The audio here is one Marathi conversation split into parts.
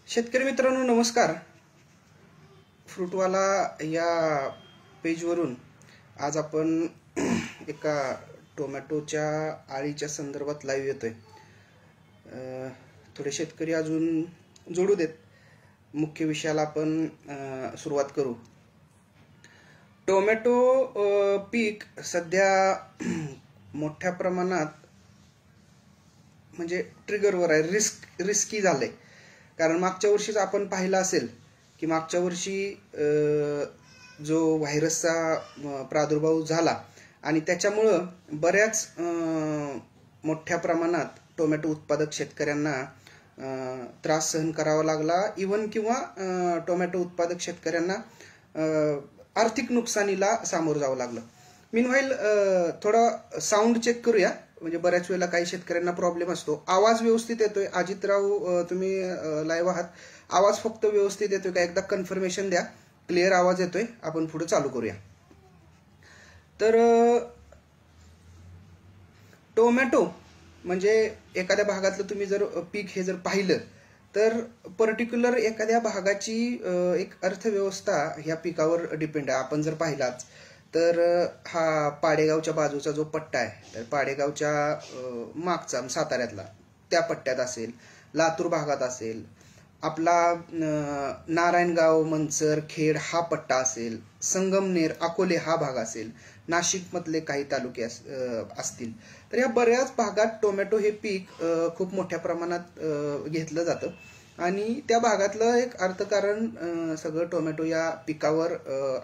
शेतकरी मित्रांनो नमस्कार. फ्रूटवाला या पेजवरून आज आपण एका टोमॅटोच्या आळीच्या संदर्भात लाईव्ह येतोय. थोडे शेतकरी अजून जोडू देत. मुख्य विषयाला आपण सुरुवात करू. टोमॅटो पीक सध्या मोठ्या प्रमाणात म्हणजे ट्रिगरवर आहे, रिस्की झालंय. कारण मागच्या वर्षीच आपण पाहिलं असेल की मागच्या वर्षी जो व्हायरसचा प्रादुर्भाव झाला आणि त्याच्यामुळं बऱ्याच मोठ्या प्रमाणात टोमॅटो उत्पादक शेतकऱ्यांना त्रास सहन करावा लागला. किंवा टोमॅटो उत्पादक शेतकऱ्यांना आर्थिक नुकसानीला सामोरं जावं लागलं. मीनवाईल थोडा साऊंड चेक करूया. म्हणजे बऱ्याच वेळेला काही शेतकऱ्यांना प्रॉब्लेम असतो. आवाज व्यवस्थित येतोय? अजितराव तुम्ही लाईव्ह आहात. आवाज फक्त व्यवस्थित येतोय का एकदा कन्फर्मेशन द्या. क्लिअर आवाज येतोय? आपण पुढे चालू करूया. तर टोमॅटो म्हणजे एखाद्या भागातलं तुम्ही जर पीक हे जर पाहिलं तर पर्टिक्युलर एखाद्या भागाची एक अर्थव्यवस्था ह्या पिकावर डिपेंड आहे. आपण जर पाहिलाच तर हा पाडेगावच्या बाजूचा जो पट्टा आहे तर पाडेगावच्या मागचा साताऱ्यातला त्या पट्ट्यात असेल, लातूर भागात असेल, आपला नारायणगाव, मंचर, खेड हा पट्टा असेल, संगमनेर, अकोले हा भाग असेल, नाशिक मधले काही तालुके असतील. तर या बऱ्याच भागात टोमॅटो हे पीक खूप मोठ्या प्रमाणात घेतलं जातं आणि त्या भागातलं एक अर्थकारण सगळं टोमॅटो या पिकावर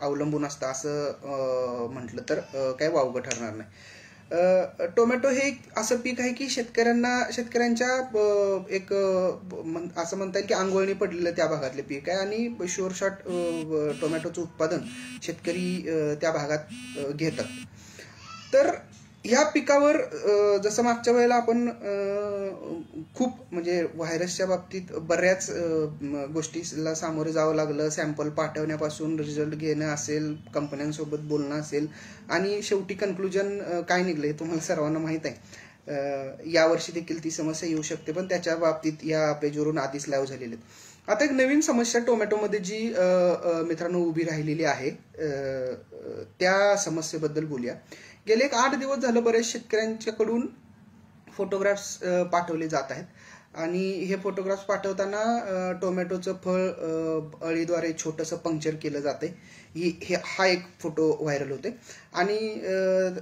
अवलंबून असतं असं म्हटलं तर काही वावगं ठरणार नाही. टोमॅटो हे असं पीक आहे की शेतकऱ्यांच्या एक असं म्हणता येईल की अंगवळणी पडलेलं त्या भागातले पीक आहे आणि शुअर शॉट टोमॅटोचं उत्पादन शेतकरी त्या भागात घेतात. तर ह्या पिकावर जसं मागच्या वेळेला आपण खूप म्हणजे व्हायरसच्या बाबतीत बऱ्याच गोष्टीला सामोरे जावं लागलं. सॅम्पल पाठवण्यापासून रिझल्ट घेणं असेल, कंपन्यांसोबत बोलणं असेल आणि शेवटी कन्क्लुजन काय निघलं हे तुम्हाला सर्वांना माहीत आहे. यावर्षी देखील ती समस्या येऊ शकते, पण त्याच्या बाबतीत या पेजवरून आधीच लाईव्ह झालेले. आता एक नवीन समस्या टोमॅटोमध्ये जी मित्रांनो उभी राहिलेली आहे त्या समस्येबद्दल बोलूया. गेले एक 8 दिवस झालं बऱ्याच शेतकऱ्यांच्याकडून फोटोग्राफ्स पाठवले जात आहेत आणि हे फोटोग्राफ्स पाठवताना टोमॅटोचं फळ अळीद्वारे छोटंसं पंक्चर केलं जाते. हा एक फोटो व्हायरल होते आणि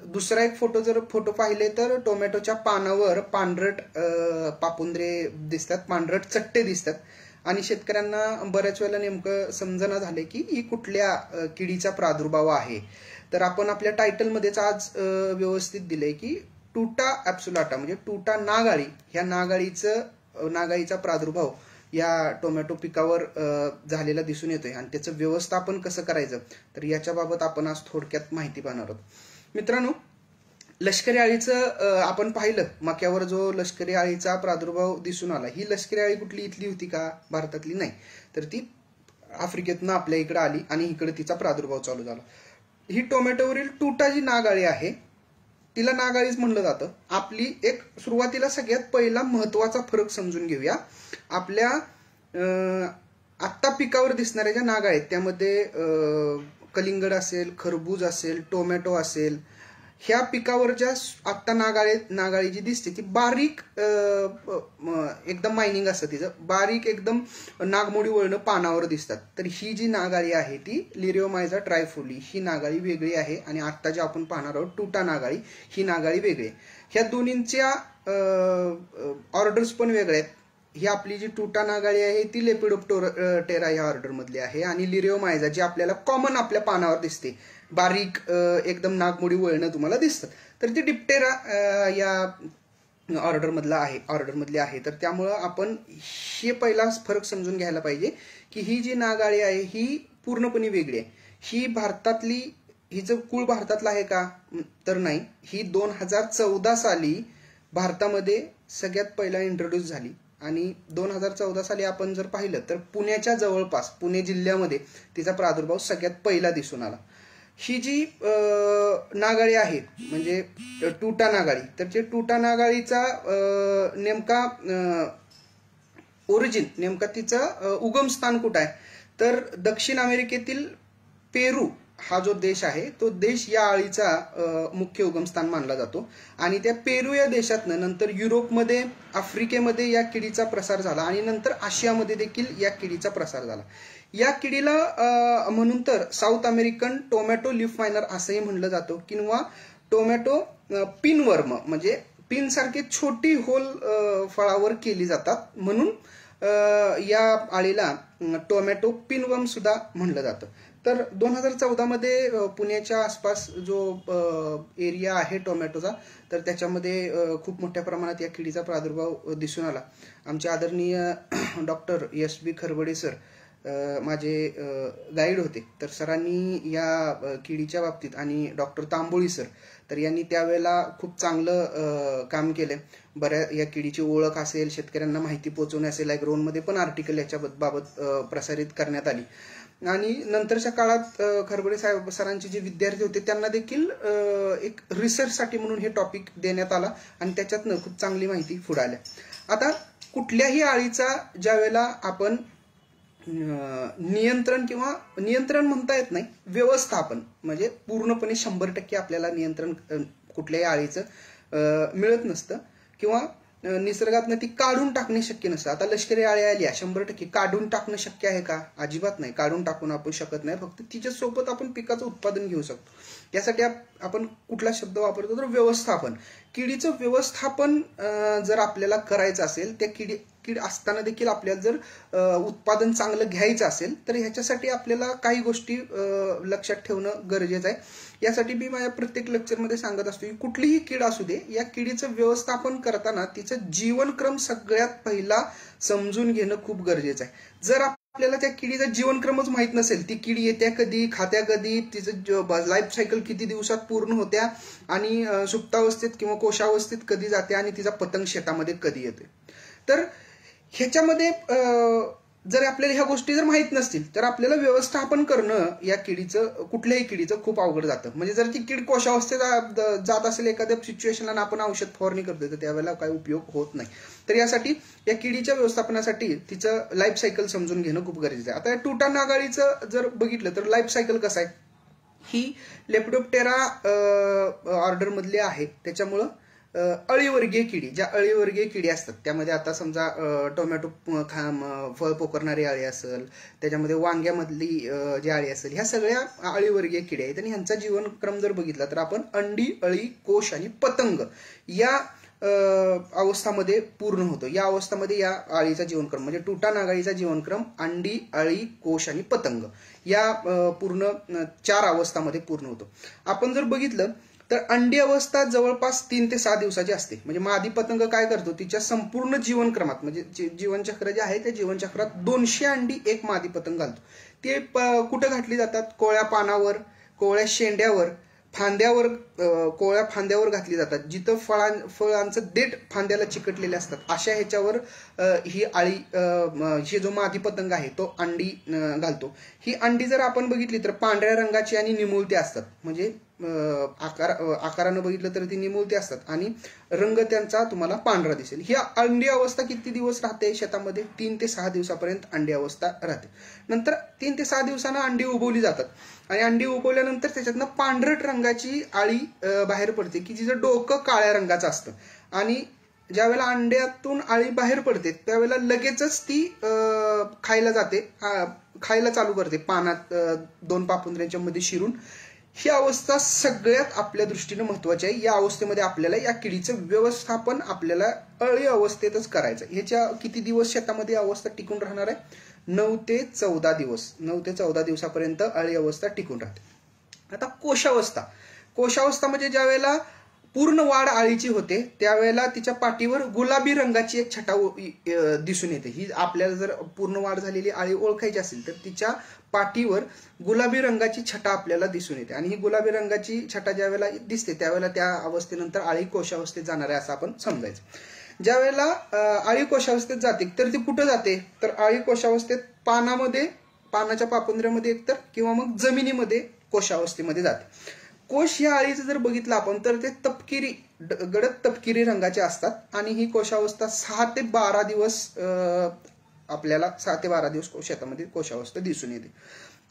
दुसरा एक फोटो पाहिले तर टोमॅटोच्या पानावर पांढरट पापुंद्रे दिसतात, पांढरट चट्टे दिसतात आणि शेतकऱ्यांना बऱ्याच वेळेला नेमकं समजना झाले की ही कुठल्या किडीचा प्रादुर्भाव आहे. तर आपण आपल्या टायटलमध्येच आज व्यवस्थित दिलंय की टुटा ॲप्सुलाटा म्हणजे टुटा नागाळी, ह्या नागाळीचा प्रादुर्भाव या टोमॅटो पिकावर झालेला दिसून येतोय आणि त्याचं व्यवस्थापन कसं करायचं तर याच्याबाबत आपण आज थोडक्यात माहिती पाहणार आहोत. मित्रांनो, लष्करी अळीचं आपण पाहिलं मक्यावर जो लष्करी अळीचा प्रादुर्भाव दिसून आला, ही लष्करी अळी कुठली इथली होती का? भारतातली नाही, तर ती आफ्रिकेतनं आपल्या इकडे आली आणि इकडे तिचा प्रादुर्भाव चालू झाला. ही टोमॅटोवरील टुटा जी नागाळी आहे तिला नागाळीच म्हणलं जातं. आपली एक सुरुवातीला सगळ्यात पहिला महत्वाचा फरक समजून घेऊया. आपल्या आत्ता पिकावर दिसणाऱ्या ज्या नागाळी आहेत त्यामध्ये कलिंगड असेल, खरबूज असेल, टोमॅटो असेल, ह्या पिकावर ज्या आत्ता नागाळी जी दिसते ती बारीक एकदम मायनिंग असतं तिचं, बारीक एकदम नागमोडी वळणं पानावर दिसतात. तर ही जी नागाळी आहे ती लिरिओमायझा ट्रायफोली ही नागाळी वेगळी आहे आणि आत्ता जे आपण पाहणार आहोत टुटा नागाळी ही नागाळी वेगळी आहे. ह्या दोन्हींच्या ऑर्डर्स पण वेगळ्या आहेत. ही आपली जी टुटा नागाळी आहे ती लेपिडोप्टेरा या ऑर्डर मधली आहे आणि लिरिओमायझा जी आपल्याला कॉमन आपल्या पानावर दिसते बारीक एकदम नागमोडी वळणं तुम्हाला दिसतं तर ती डिप्टेरा या ऑर्डर मधली आहे. तर त्यामुळं आपण हे पहिला फरक समजून घ्यायला पाहिजे की ही जी नागाळी आहे ही पूर्णपणे वेगळी आहे. ही भारतातली, हिचं कुळ भारतातलं आहे का? तर नाही. ही 2014 साली भारतामध्ये सगळ्यात पहिला इंट्रोड्यूस झाली आणि 2014 साली आपण जर पाहिलं तर पुण्याच्या जवळपास पुणे जिल्ह्यामध्ये तिचा प्रादुर्भाव सगळ्यात पहिला दिसून आला. ही जी नागाळी आहे म्हणजे टुटा नागाळी, तर ते टुटा नागाळीचा नेमका ओरिजिन नेमका तिचं उगमस्थान कुठं आहे, तर दक्षिण अमेरिकेतील पेरू हा जो देश आहे तो देश या अळीचा मुख्य उगमस्थान मानला जातो. आणि त्या पेरू या देशातनं नंतर युरोपमध्ये, आफ्रिकेमध्ये या किडीचा प्रसार झाला आणि नंतर आशियामध्ये देखील या किडीचा प्रसार झाला. या किडीला म्हणून तर south American tomato leaf minor असंही म्हणलं जातं किंवा टोमॅटो पिनवर्म, म्हणजे पिन सारखी छोटी होल फळावर केली जातात म्हणून या अळीला टोमॅटो पिनवर्म सुद्धा म्हणलं जातं. तर 2014 मध्ये पुण्याच्या आसपास जो एरिया आहे टोमॅटोचा, तर त्याच्यामध्ये खूप मोठ्या प्रमाणात या किडीचा प्रादुर्भाव दिसून आला. आमचे आदरणीय डॉक्टर SB खरवडे सर माझे गाईड होते. तर सरांनी या किडीच्या बाबतीत आणि डॉक्टर तांबोळी सर तर यांनी त्यावेळेला खूप चांगलं काम केलं. बऱ्या या किडीची ओळख असेल, शेतकऱ्यांना माहिती पोहोचवणे असेल, ॲग्रोनमध्ये पण आर्टिकल याच्या बाबत प्रसारित करण्यात आली. आणि नंतरच्या काळात खरबडे साहेब सरांचे जे विद्यार्थी होते त्यांना देखील एक रिसर्चसाठी म्हणून हे टॉपिक देण्यात आला आणि त्याच्यातनं खूप चांगली माहिती पुढे आल्या. आता कुठल्याही अळीचा ज्या वेळेला आपण नियंत्रण किंवा नियंत्रण म्हणता येत नाही, व्यवस्थापन म्हणजे पूर्णपणे 100% आपल्याला नियंत्रण कुठल्याही अळीचं मिळत नसतं किंवा निसर्गातनं ती काढून टाकणे शक्य नसतं. आता लष्करी अळी आली 100% काढून टाकणं शक्य आहे का? अजिबात नाही. काढून टाकून आपण शकत नाही. फक्त तिच्यासोबत आपण पिकाचं उत्पादन घेऊ शकतो. त्यासाठी आपण कुठला शब्द वापरतो तर व्यवस्थापन. किडीचं व्यवस्थापन जर आपल्याला करायचं असेल, त्या कीड असताना देखील आपल्याला जर उत्पादन चांगलं घ्यायचं असेल तर ह्याच्यासाठी आपल्याला काही गोष्टी लक्षात ठेवणं गरजेचं आहे. यासाठी मी माझ्या प्रत्येक लेक्चरमध्ये सांगत असतो की कुठलीही कीड असू दे, या किडीचं व्यवस्थापन करताना तिचं जीवनक्रम सगळ्यात पहिला समजून घेणं खूप गरजेचं आहे. जर आपल्याला त्या किडीचा जीवनक्रमच माहित नसेल, ती किडी येत्या कधी, खात्या कधी, तिचं लाईफ सायकल किती दिवसात पूर्ण होत्या आणि सुप्तावस्थेत किंवा कोशावस्थेत कधी जाते आणि तिचा पतंग शेतामध्ये कधी येते, तर ह्याच्यामध्ये जर आपल्याला ह्या गोष्टी जर माहित नसतील तर आपल्याला व्यवस्थापन करणं या किडीचं, कुठल्याही किडीचं खूप अवघड जातं. म्हणजे जर ती कीड कोशावस्थेत जात असेल एखाद्या सिच्युएशनला आपण औषध फवारणी करतोय तर त्यावेळेला काही उपयोग होत नाही. तर यासाठी या किडीच्या व्यवस्थापनासाठी तिचं लाईफ सायकल समजून घेणं खूप गरजेचं आहे. आता टुटा नागाळीचं जर बघितलं तर लाईफ सायकल कसं आहे, ही लेपिडोप्टेरा ऑर्डर मधली आहे. त्याच्यामुळं अळीवर्गीय किडी, ज्या अळीवर्गीय किडी असतात त्यामध्ये आता समजा टोमॅटो फळ पोकरणारी अळी असेल, त्याच्यामध्ये वांग्यामधली जी अळी असेल, ह्या सगळ्या अळीवर्गीय किड्या आहेत. आणि ह्यांचा जीवनक्रम जर बघितला तर आपण अंडी, अळी, कोश आणि पतंग या अवस्थामध्ये पूर्ण होतो. या अवस्थामध्ये या अळीचा जीवनक्रम म्हणजे टुटा नागाळीचा जीवनक्रम अंडी, अळी, कोश आणि पतंग या पूर्ण 4 अवस्थामध्ये पूर्ण होतो. आपण जर बघितलं तर अंडी अवस्था जवळपास 3 ते 6 दिवसाची असते. म्हणजे मादी पतंग काय करतो, तिच्या संपूर्ण जीवनक्रमात म्हणजे जीवनचक्र जे आहे त्या जीवनचक्रात 200 अंडी एक मादी पतंग घालतो. ते कुठं घातली जातात, कोवळ्या पानावर, कोवळ्या शेंड्यावर, फांद्यावर, कोवळ्या फांद्यावर घातली जातात. जिथं फळांचं देठ फांद्याला चिकटलेले असतात अशा ह्याच्यावर ही अळी, ही जो मादी पतंग आहे तो अंडी घालतो. ही अंडी जर आपण बघितली तर पांढऱ्या रंगाची आणि निमुळती असतात. म्हणजे आकारानं बघितलं तर ती निमुळती असतात आणि रंग त्यांचा तुम्हाला पांढरा दिसेल. ही अंडी अवस्था किती दिवस राहते शेतामध्ये? 3 ते 6 दिवसापर्यंत अंडी अवस्था राहते. नंतर 3 ते 6 दिवसानं अंडी उबवली जातात आणि अंडी उबवल्यानंतर त्याच्यातनं पांढरट रंगाची अळी बाहेर पडते की जिचं डोकं काळ्या रंगाचं असतं. आणि ज्यावेळेला अंड्यातून अळी बाहेर पडते त्यावेळेला लगेचच ती खायला जाते, खायला चालू करते पानात 2 पापुंद्र्यांच्या मध्ये शिरून. ही अवस्था सगळ्यात आपल्या दृष्टीने महत्वाची आहे. या अवस्थेमध्ये आपल्याला या किडीचं व्यवस्थापन आपल्याला अळी अवस्थेतच करायचं. ह्याच्या किती दिवस शेतामध्ये अवस्था टिकून राहणार आहे? 9 ते 14 दिवस. 9 ते 14 दिवसापर्यंत अळी अवस्था टिकून राहते. आता कोशावस्था. कोशावस्था म्हणजे ज्या वेळेला पूर्ण वाढ अळीची होते त्यावेळेला तिच्या पाठीवर गुलाबी रंगाची एक छटा दिसून येते. ही आपल्याला जर पूर्ण वाढ झालेली अळी ओळखायची असेल तर तिच्या पाठीवर गुलाबी रंगाची छटा आपल्याला दिसून येते. आणि ही गुलाबी रंगाची छटा ज्या वेळेला दिसते त्यावेळेला त्या अवस्थेनंतर अळी कोशावस्थेत जाणार आहे असं आपण समजायचं. ज्या वेळेला अळी कोशावस्थेत जाते तर ती कुठं जाते तर अळी कोशावस्थेत पानामध्ये, पानाच्या पापुंद्र्यामध्ये एकतर किंवा मग जमिनीमध्ये कोशावस्थेमध्ये जाते. कोश या अळीचं जर बघितलं आपण तर ते तपकिरी, गडद तपकिरी रंगाचे असतात आणि ही कोशावस्था 6 ते 12 दिवस आपल्याला 6 ते 12 दिवस शेतामध्ये कोशावस्था दिसून येते.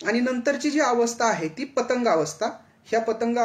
आणि नंतरची जी अवस्था आहे ती पतंग अवस्था. ह्या पतंग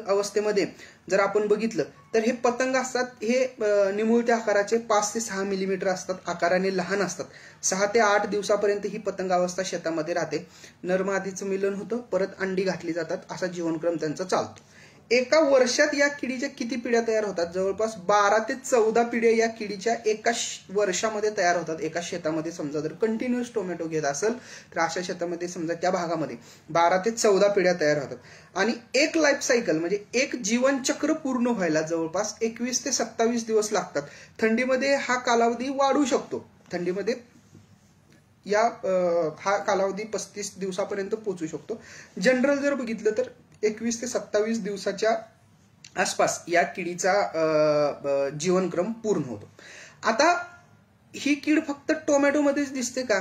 अवस्थेमध्ये जर आपण बघितलं तर हे पतंग असतात, हे निमुळत्या आकाराचे 5 ते 6 मिलीमीटर असतात, आकाराने लहान असतात. 6 ते 8 दिवसापर्यंत ही पतंग अवस्था शेतामध्ये राहते. नर मादीचं मिलन होतं, परत अंडी घातली जातात, असा जीवनक्रम त्यांचा चालतो. एका वर्षात या किडीच्या किती पिढ्या तयार होतात? जवळपास 12 ते 14 पिढ्या या किडीच्या एका वर्षामध्ये तयार होतात. एका शेतामध्ये समजा जर कंटिन्युअस टोमॅटो घेत असेल तर अशा शेतामध्ये समजा त्या भागामध्ये 12 ते 14 पिढ्या तयार होतात. आणि एक लाईफ सायकल म्हणजे एक जीवनचक्र पूर्ण व्हायला जवळपास 21 ते 27 दिवस लागतात. थंडीमध्ये हा कालावधी वाढू शकतो. थंडीमध्ये हा कालावधी 35 दिवसापर्यंत पोहोचू शकतो. जनरल जर बघितलं तर 21 ते 27 दिवसाच्या आसपास या किडीचा जीवनक्रम पूर्ण होतो. आता ही कीड फक्त टोमॅटोमध्येच दिसते का?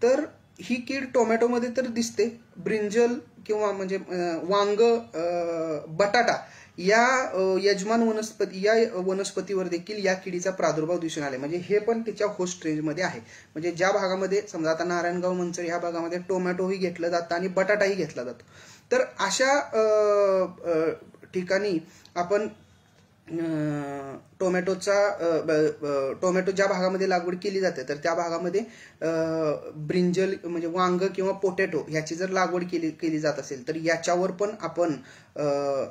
तर ही कीड टोमॅटोमध्ये तर दिसते, ब्रिंजल किंवा म्हणजे वांग, बटाटा या यजमान वनस्पतीवर देखील या किडीचा प्रादुर्भाव दिसून आला. म्हणजे हे पण त्याच्या होस्ट रेंजमध्ये आहे. म्हणजे ज्या भागामध्ये समजा आता नारायणगाव, मंचर ह्या भागामध्ये टोमॅटोही घेतलं जातं आणि बटाटाही घेतला जातो, तर अशा ठिकाणी आपण टोमॅटो ज्या भागामध्ये लागवड केली जाते तर त्या भागामध्ये ब्रिंजल म्हणजे वांग किंवा पोटॅटो ह्याची जर लागवड केली जात असेल तर याच्यावर पण आपण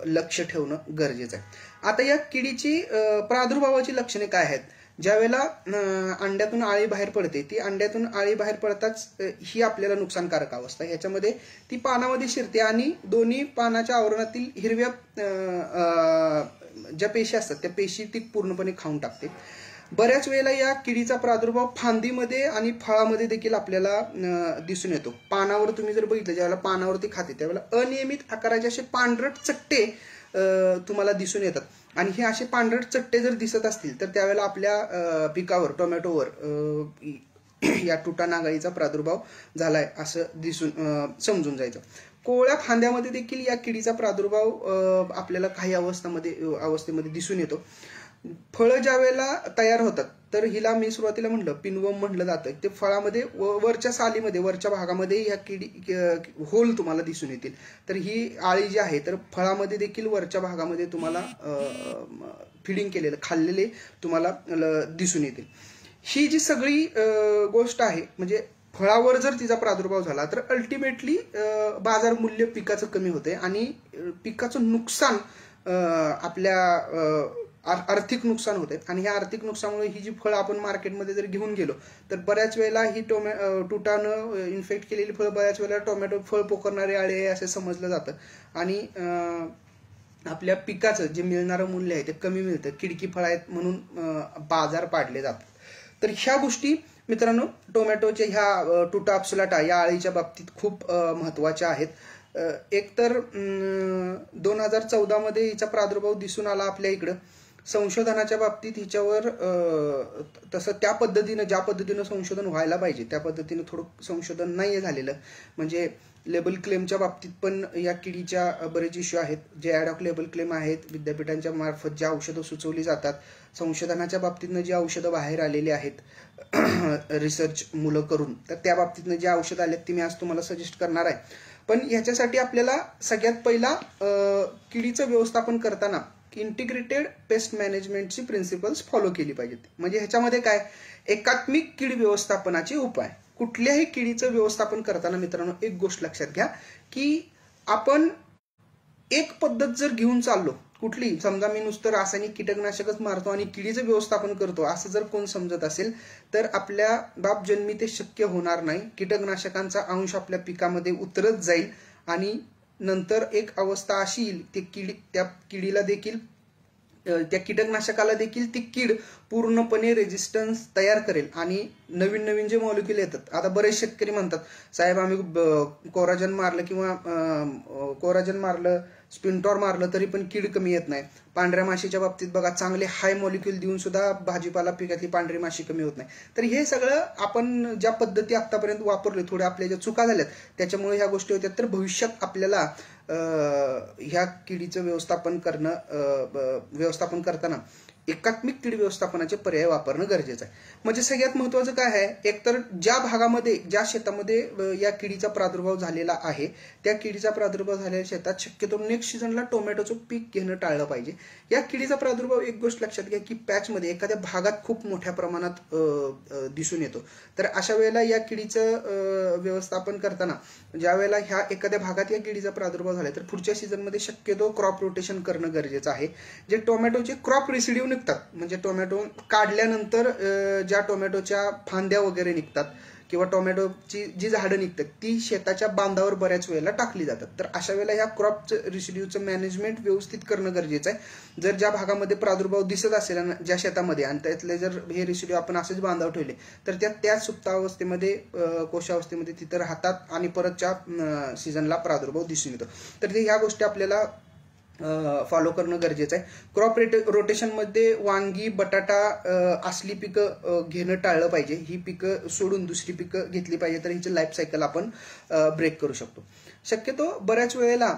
लक्ष ठेवणं गरजेचं आहे. आता या किडीची प्रादुर्भावाची लक्षणे काय आहेत? ज्यावेळेला अंड्यातून आळी बाहेर पडते, ती अंड्यातून आळी बाहेर पडताच ही आपल्याला नुकसानकारक अवस्था. ह्याच्यामध्ये ती पानामध्ये शिरते आणि दोन्ही पानाच्या आवरणातील हिरव्या ज्या पेशी असतात त्या पेशी ती पूर्णपणे खाऊन टाकते. बऱ्याच वेळेला या किडीचा प्रादुर्भाव फांदीमध्ये आणि फळामध्ये देखील आपल्याला दिसून येतो. पानावर तुम्ही जर बघितलं, ज्यावेळेला पानावरती खाते त्यावेळेला अनियमित आकाराचे असे पांढरट चट्टे तुम्हाला दिसून येतात. आणि हे असे पांढरट चट्टे जर दिसत असतील तर त्यावेळेला आपल्या पिकावर, टोमॅटोवर या तुटा नागाळीचा प्रादुर्भाव झालाय असं समजून जायचं. कोवळ्या फांद्यामध्ये देखील या किडीचा प्रादुर्भाव आपल्याला काही अवस्थेमध्ये दिसून येतो. फळं ज्या वेळेला तयार होतात तर हिला मी सुरुवातीला म्हटलं पिनवम म्हटलं जातं. ते फळामध्ये वरच्या सालीमध्ये, वरच्या भागामध्ये ह्या किडी होल तुम्हाला दिसून येतील. तर ही आळी जी आहे तर फळामध्ये देखील वरच्या भागामध्ये तुम्हाला फिडिंग केलेलं, खाल्लेले तुम्हाला दिसून येतील. ही जी सगळी गोष्ट आहे म्हणजे फळावर जर तिचा प्रादुर्भाव झाला तर अल्टिमेटली बाजार मूल्य पिकाचं कमी होते आणि पिकाचं नुकसान, आपल्या आर्थिक नुकसान होते. आणि ह्या आर्थिक नुकसानामुळे ही जी फळं आपण मार्केटमध्ये जर घेऊन गेलो तर बऱ्याच वेळेला ही तुटानं इन्फेक्ट केलेली फळं बऱ्याच वेळेला टोमॅटो फळ पोखरणारे आळे आहे असे समजलं जातं आणि आपल्या पिकाचं जे मिळणारं मूल्य आहे ते कमी मिळतं. किडकी फळं आहेत म्हणून बाजार पाडले जातात. तर ह्या गोष्टी मित्रांनो टोमॅटोच्या ह्या टुटा अप्सुलाटा या आळीच्या बाबतीत खूप महत्वाच्या आहेत. एकतर 2014 मध्ये हिचा प्रादुर्भाव दिसून आला आपल्या इकडं. संशोधनाच्या बाबतीत हिच्यावर तसं त्या पद्धतीनं, ज्या पद्धतीनं संशोधन व्हायला पाहिजे त्या पद्धतीनं थोडं संशोधन नाही झालेलं. म्हणजे लेबल क्लेमच्या बाबतीत पण या किडीच्या बरेच इश्यू आहेत. जे ॲडॉक लेबल क्लेम आहेत, विद्यापीठांच्या मार्फत ज्या औषधं सुचवली जातात, संशोधनाच्या बाबतीतनं जी औषधं बाहेर आलेली आहेत रिसर्च मुलं करून, तर त्या बाबतीतनं जी औषधं आलेत ती मी आज तुम्हाला सजेस्ट करणार आहे. पण ह्याच्यासाठी आपल्याला सगळ्यात पहिला किडीचं व्यवस्थापन करताना इंटिग्रेटेड पेस्ट मॅनेजमेंटची प्रिन्सिपल्स फॉलो केली पाहिजेत. म्हणजे ह्याच्यामध्ये काय, एकात्मिक कीड व्यवस्थापनाचे उपाय. कुठल्याही किडीचं व्यवस्थापन करताना मित्रांनो एक गोष्ट लक्षात घ्या की आपण एक पद्धत जर घेऊन चाललो, कुठली, समजा मी नुसतं रासायनिक कीटकनाशकच मारतो आणि किडीचं व्यवस्थापन करतो असं जर कोण समजत असेल तर आपल्या बाप जन्मी ते शक्य होणार नाही. कीटकनाशकांचा अंश आपल्या पिकामध्ये उतरत जाईल आणि नंतर एक अवस्था अशी येईल त्या किडीला देखील, त्या कीटकनाशकाला देखील ती कीड पूर्णपणे रेजिस्टन्स तयार करेल आणि नवीन नवीन जे मॉलिक्युल येतात. आता बरेच शेतकरी म्हणतात साहेब आम्ही कोराजन मारलं किंवा कोराजन मारलं, स्पिंटॉर मारलं तरी पण कीड कमी येत नाही. पांढऱ्या माशीच्या बाबतीत बघा, चांगले हाय मॉलिक्युल देऊन सुद्धा भाजीपाला पिकातली पांढरी माशी कमी होत नाही. तर हे सगळं आपण ज्या पद्धती आतापर्यंत वापरले, थोड्या आपल्या ज्या चुका झाल्यात त्याच्यामुळे ह्या गोष्टी होत्या. तर भविष्यात आपल्याला ह्या किडीचं व्यवस्थापन करताना एकात्मिक कीड व्यवस्थापनाचे पर्याय वापरणं गरजेचं आहे. म्हणजे सगळ्यात महत्वाचं काय आहे, एकतर ज्या भागामध्ये ज्या शेतामध्ये या किडीचा प्रादुर्भाव झालेला आहे त्या किडीचा प्रादुर्भाव झालेल्या शेतात शक्यतो नेक्स्ट सीझनला टोमॅटोचं पीक घेणं टाळलं पाहिजे. या किडीचा प्रादुर्भाव एक गोष्ट लक्षात घ्या की पॅचमध्ये एखाद्या भागात खूप मोठ्या प्रमाणात दिसून येतो. तर अशा वेळेला या किडीचं व्यवस्थापन करताना ज्या वेळेला ह्या एखाद्या भागात या किडीचा प्रादुर्भाव झाला तर पुढच्या सीझनमध्ये शक्यतो क्रॉप रोटेशन करणं गरजेचं आहे. जे टोमॅटोचे क्रॉप रेसिड्यू निघतात, म्हणजे टोमॅटो काढल्यानंतर ज्या टोमॅटोच्या फांद्या वगैरे निघतात किंवा टोमॅटोची जी झाडं निघतात ती शेताच्या बांधावर बऱ्याच वेळेला टाकली जातात. तर अशा वेळेला ह्या क्रॉप रेसिड्यूचं मॅनेजमेंट व्यवस्थित करणं गरजेचं आहे. जर ज्या भागामध्ये प्रादुर्भाव दिसत असेल ज्या शेतामध्ये आणि त्यातले जर हे रेसिड्यू आपण असेच बांधावर ठेवले तर त्या सुप्तावस्थेमध्ये कोशावस्थेमध्ये तिथं राहतात आणि परतच्या सीझनला प्रादुर्भाव दिसून येतो. तर ह्या गोष्टी आपल्याला फॉलो करणं गरजेचं आहे. क्रॉप रोटेशनमध्ये वांगी, बटाटा असली पिकं घेणं टाळलं पाहिजे. ही पिकं सोडून दुसरी पिकं घेतली पाहिजे तर हिचं लाईफ सायकल आपण ब्रेक करू शकतो. शक्यतो बऱ्याच वेळेला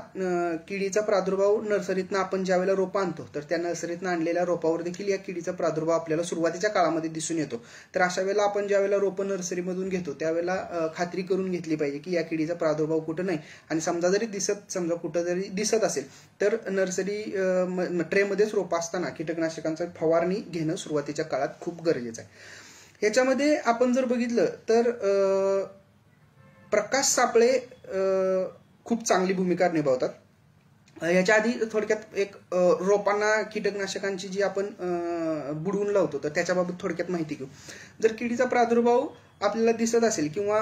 किडीचा प्रादुर्भाव नर्सरीतनं आपण ज्या वेळेला रोपं आणतो तर त्या नर्सरीतनं आणलेल्या रोपावर देखील या किडीचा प्रादुर्भाव आपल्याला सुरुवातीच्या काळामध्ये दिसून येतो. तर अशा वेळेला आपण ज्या वेळेला रोपं नर्सरीमधून घेतो त्यावेळेला खात्री करून घेतली पाहिजे की या किडीचा प्रादुर्भाव कुठं नाही. आणि समजा कुठं जरी दिसत असेल तर नर्सरी ट्रेमध्येच रोपं असताना कीटकनाशकांचा फवारणी घेणं सुरुवातीच्या काळात खूप गरजेचं आहे. ह्याच्यामध्ये आपण जर बघितलं तर प्रकाश सापळे खूप चांगली भूमिका निभावतात. याच्या आधी थोडक्यात एक रोपांना कीटकनाशकांची जी आपण बुडवून लावतो तर त्याच्याबाबत थोडक्यात माहिती घेऊ. जर किडीचा प्रादुर्भाव आपल्याला दिसत असेल किंवा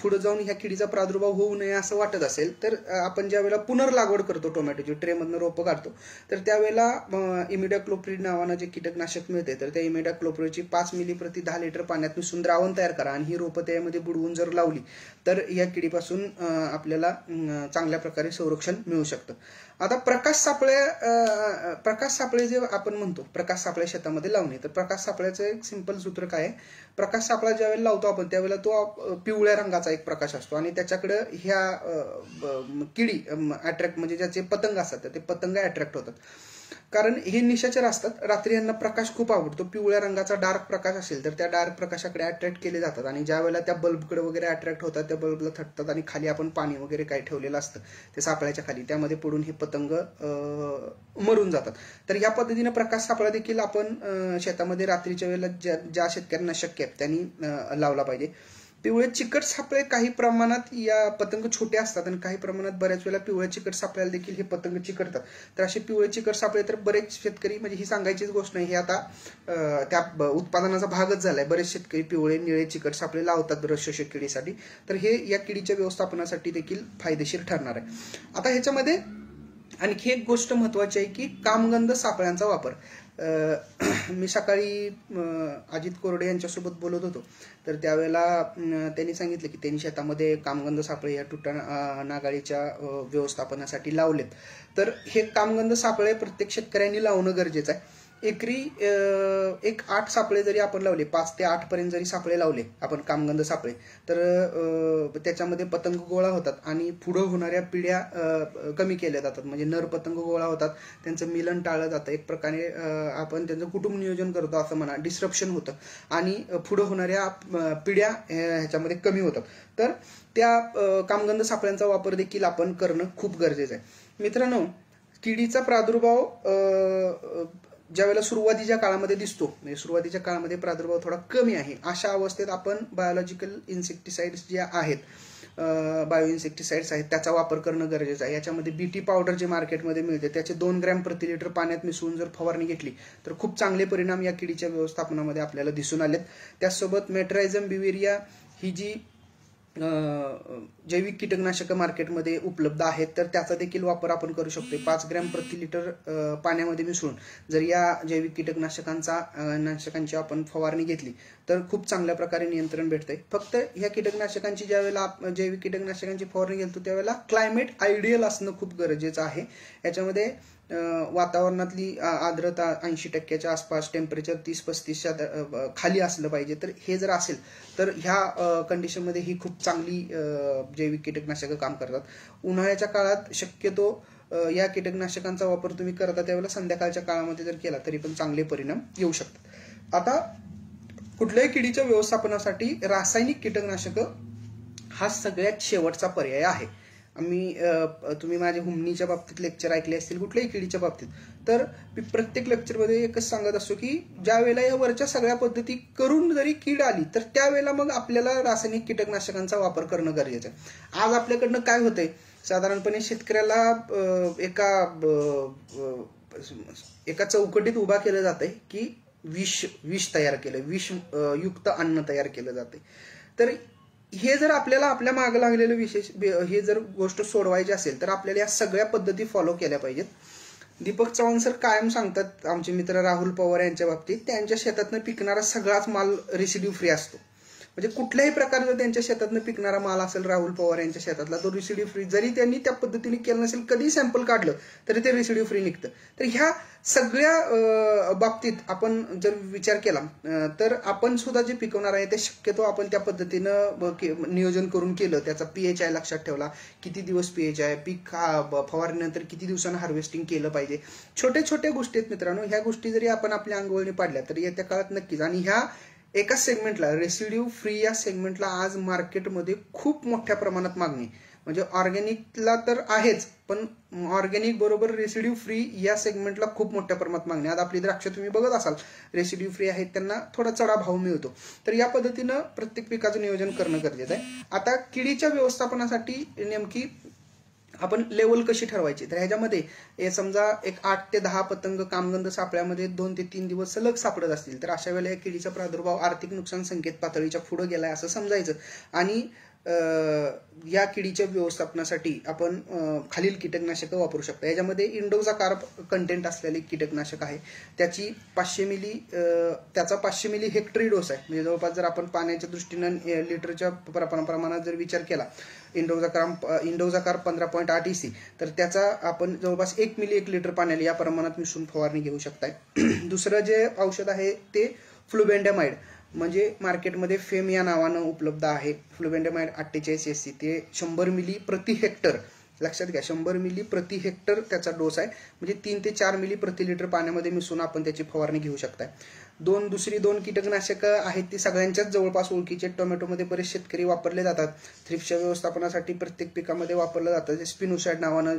पुढे जाऊन ह्या किडीचा प्रादुर्भाव होऊ नये असं वाटत असेल तर आपण ज्या वेळेला पुनर्लागवड करतो टोमॅटोची ट्रेमधनं रोपं काढतो तर त्यावेळेला इमिडाक्लोप्रिड नावानं जे कीटकनाशक मिळते तर त्या इमिडाक्लोप्रिडची 5 मिली प्रति 10 लिटर पाण्यात मिसळून द्रावण तयार करा आणि ही रोपं त्यामध्ये बुडवून जर लावली तर या किडीपासून आपल्याला चांगल्या प्रकारे संरक्षण मिळू शकतं. आता प्रकाश सापळे जे आपण म्हणतो प्रकाश सापळे शेतामध्ये लावणे, तर प्रकाश सापळ्याचं एक सिंपल सूत्र काय आहे, प्रकाश सापळा ज्यावेळेला लावतो आपण त्यावेळेला तो पिवळ्या रंगाचा एक प्रकाश असतो आणि त्याच्याकडे ह्या किडी अट्रॅक्ट म्हणजे ज्याचे पतंग असतात ते पतंग अट्रॅक्ट होतात. कारण हे निशाचर असतात, रात्री यांना प्रकाश खूप आवडतो. पिवळ्या रंगाचा डार्क प्रकाश असेल तर त्या डार्क प्रकाशाकडे अट्रॅक्ट केले जातात आणि ज्या वेळेला त्या बल्बकडे वगैरे अट्रॅक्ट होतात त्या बल्बला थटतात आणि खाली आपण पाणी वगैरे काही ठेवलेलं असतं ते सापळ्याच्या खाली त्यामध्ये पडून हे पतंग मरून जातात. तर या पद्धतीने प्रकाश सापळा देखील आपण शेतामध्ये रात्रीच्या वेळेला ज्या शेतकऱ्यांना शक्य आहे त्यांनी लावला पाहिजे. पिवळे चिकट सापळे काही प्रमाणात या पतंग छोटे असतात आणि काही प्रमाणात बऱ्याच वेळेला पिवळे चिकट सापळ्याला देखील हे पतंग चिकटतात. तर असे पिवळे चिकट सापळे तर बरेच शेतकरी, म्हणजे ही सांगायचीच गोष्ट नाही, हे आता त्या उत्पादनाचा भागच झालाय. बरेच शेतकरी पिवळे निळे चिकट सापळे लावतात रस शोषक किडीसाठी. तर हे या किडीच्या व्यवस्थापनासाठी देखील फायदेशीर ठरणार आहे. आता ह्याच्यामध्ये आणखी एक गोष्ट महत्वाची आहे की कामगंध सापळ्यांचा वापर. मी सकाळी अजित कोरडे यांच्यासोबत बोलत होतो तर त्यावेळेला त्यांनी सांगितलं की त्यांनी शेतामध्ये कामगंध सापळे या तुटा नागाळीच्या व्यवस्थापनासाठी लावलेत. तर हे कामगंध सापळे प्रत्येक शेतकऱ्यांनी लावणं गरजेचं आहे. एकरी 8 सापळे जरी आपण लावले, 5 ते 8 पर्यंत जरी सापळे लावले आपण कामगंध सापळे तर त्याच्यामध्ये पतंग गोळा होतात आणि पुढं होणाऱ्या पिढ्या कमी केल्या जातात. म्हणजे नर पतंग गोळा होतात, त्यांचं मिलन टाळलं जातं. एक प्रकारे आपण त्यांचं कुटुंब नियोजन करतो असं म्हणा, डिस्ट्रप्शन होतं आणि पुढं होणाऱ्या पिढ्या ह्याच्यामध्ये कमी होतात. तर त्या कामगंध सापळ्यांचा वापर देखील आपण करणं खूप गरजेचं आहे. मित्रांनो, किडीचा प्रादुर्भाव ज्यावेळेला सुरुवातीच्या काळामध्ये दिसतो, म्हणजे सुरुवातीच्या काळामध्ये प्रादुर्भाव थोडा कमी आहे, अशा अवस्थेत आपण बायोलॉजिकल इन्सेक्टिसाइड्स जे आहेत, बायो इन्सेक्टिसाइड्स आहेत, त्याचा वापर करणं गरजेचं आहे. याच्यामध्ये बीटी पावडर जे मार्केटमध्ये मिळते त्याचे 2 ग्रॅम प्रति लिटर पाण्यात मिसळून जर फवारणी घेतली तर खूप चांगले परिणाम या किडीच्या व्यवस्थापनामध्ये आपल्याला दिसून आलेत. त्याचसोबत मेट्रायझम बिवेरिया ही जी जैविक कीटकनाशक मार्केटमध्ये उपलब्ध आहेत तर त्याचा देखील वापर आपण करू शकतो. 5 ग्रॅम प्रति लिटर पाण्यामध्ये मिसळून जर या जैविक कीटकनाशकांची आपण फवारणी घेतली तर खूप चांगल्या प्रकारे नियंत्रण भेटतंय. फक्त ह्या कीटकनाशकांची ज्यावेळेला जैविक कीटकनाशकांची फवारणी घेतो त्यावेळेला क्लायमेट आयडियल असणं खूप गरजेचं आहे. याच्यामध्ये वातावरणातली आर्द्रता 80% आसपास, टेम्परेचर 30-35 खाली असलं पाहिजे. तर हे जर असेल तर ह्या कंडिशनमध्ये ही खूप चांगली जैविक कीटकनाशकं काम करतात. उन्हाळ्याच्या काळात शक्यतो या कीटकनाशकांचा वापर तुम्ही करता त्यावेळेला संध्याकाळच्या काळामध्ये जर केला तरी पण चांगले परिणाम येऊ शकतात. आता कुठल्याही किडीच्या व्यवस्थापनासाठी रासायनिक कीटकनाशक हा सगळ्यात शेवटचा पर्याय आहे. तुम्ही माझ्या हुमणीच्या बाबतीत लेक्चर ऐकले असतील, कुठल्याही किडीच्या बाबतीत, तर मी प्रत्येक लेक्चरमध्ये एकच सांगत असतो की ज्या वेळेला या वरच्या सगळ्या पद्धती करून जरी कीड आली तर त्यावेळेला मग आपल्याला रासायनिक कीटकनाशकांचा वापर करणं गरजेचं आहे. आज आपल्याकडनं काय होतंय, साधारणपणे शेतकऱ्याला एका चौकटीत उभा केलं जातंय की विष तयार केलं, विष युक्त अन्न तयार केलं जाते. तर हे जर आपल्याला आपल्या मागे लागलेलं हे जर गोष्ट सोडवायची असेल तर आपल्याला या सगळ्या पद्धती फॉलो केल्या पाहिजेत. दीपक चव्हाण सर कायम सांगतात, आमचे मित्र राहुल पवार यांच्या बाबतीत, त्यांच्या शेतातनं पिकणारा सगळाच माल रेसिड्यू फ्री असतो. म्हणजे कुठल्याही प्रकारचा त्यांच्या शेतातनं पिकणारा माल असेल राहुल पवार यांच्या शेतातला, तो रेसिड्यू फ्री, जरी त्यांनी त्या पद्धतीने केलं नसेल, कधी सॅम्पल काढलं तरी ते रेसिड्यू फ्री निघतं. तर ह्या सगळ्या बाबतीत आपण जर विचार केला तर आपण सुद्धा जे पिकवणार आहे ते शक्यतो आपण त्या पद्धतीनं नियोजन करून केलं, त्याचा पीएचआय लक्षात ठेवला, किती दिवस पीएचआय, पीक फवारणीनंतर किती दिवसांना हार्वेस्टिंग केलं पाहिजे. छोट्या छोट्या गोष्टी आहेत मित्रांनो, ह्या गोष्टी जरी आपण आपल्या अंगवळणी पाडल्या तर येत्या काळात नक्कीच. आणि ह्या एका सेगमेंटला, रेसिड्यू फ्री या सेगमेंटला आज मार्केटमध्ये खूप मोठ्या प्रमाणात मागणी, म्हणजे ऑर्गॅनिकला तर आहेच, पण ऑर्गॅनिक बरोबर रेसिड्यू फ्री या सेगमेंटला खूप मोठ्या प्रमाणात मागणी. आज आपली द्राक्ष तुम्ही बघत असाल रेसिड्यू फ्री आहेत, त्यांना थोडा चढा भाव मिळतो. तर या पद्धतीनं प्रत्येक पिकाचं नियोजन करणं गरजेचं आहे. आता किडीच्या व्यवस्थापनासाठी नेमकी आपण लेवल कशी ठरवायची, तर ह्याच्यामध्ये समजा एक 8 ते 10 पतंग कामगंध सापळ्यामध्ये 2 ते 3 दिवस सलग सापडत असतील तर अशा वेळेला या किडीचा प्रादुर्भाव आर्थिक नुकसान संकेत पातळीच्या पुढे गेलाय असं समजायचं. आणि या किडीच्या व्यवस्थापनासाठी आपण खालील कीटकनाशकं वापरू शकता. याच्यामध्ये इंडोजा कार्प कंटेंट असलेले कीटकनाशक आहे. त्याचा 500 मिली हेक्टरी डोस आहे. म्हणजे जवळपास जर आपण पाण्याच्या दृष्टीनं लिटरच्या प्रमाणात जर विचार केला, इंडोजा कार्प 15.8 EC, तर त्याचा आपण जवळपास 1 मिली 1 लिटर पाण्याला या प्रमाणात मिसळून फवारणी घेऊ शकताय. दुसरं जे औषध आहे ते फ्लुबेंडामाइड, म्हणजे मार्केटमध्ये फेम या नावानं उपलब्ध आहे. फ्लुबेंडामाइड 48 SC, ते 100 मिली प्रति हेक्टर, लक्षात घ्या 100 मिली प्रति हेक्टर त्याचा डोस आहे. म्हणजे 3 ते 4 मिली प्रति लिटर पाण्यामध्ये मिसळून आपण त्याची फवारणी घेऊ शकताय. दुसरी दोन कीटकनाशकं आहेत ती सगळ्यांच्याच जवळपास ओळखीचे, टोमॅटोमध्ये बरेच शेतकरी वापरले जातात. थ्रिप्सच्या व्यवस्थापनासाठी प्रत्येक पिकामध्ये वापरलं जातं. जे स्पिनोसाइड नावानं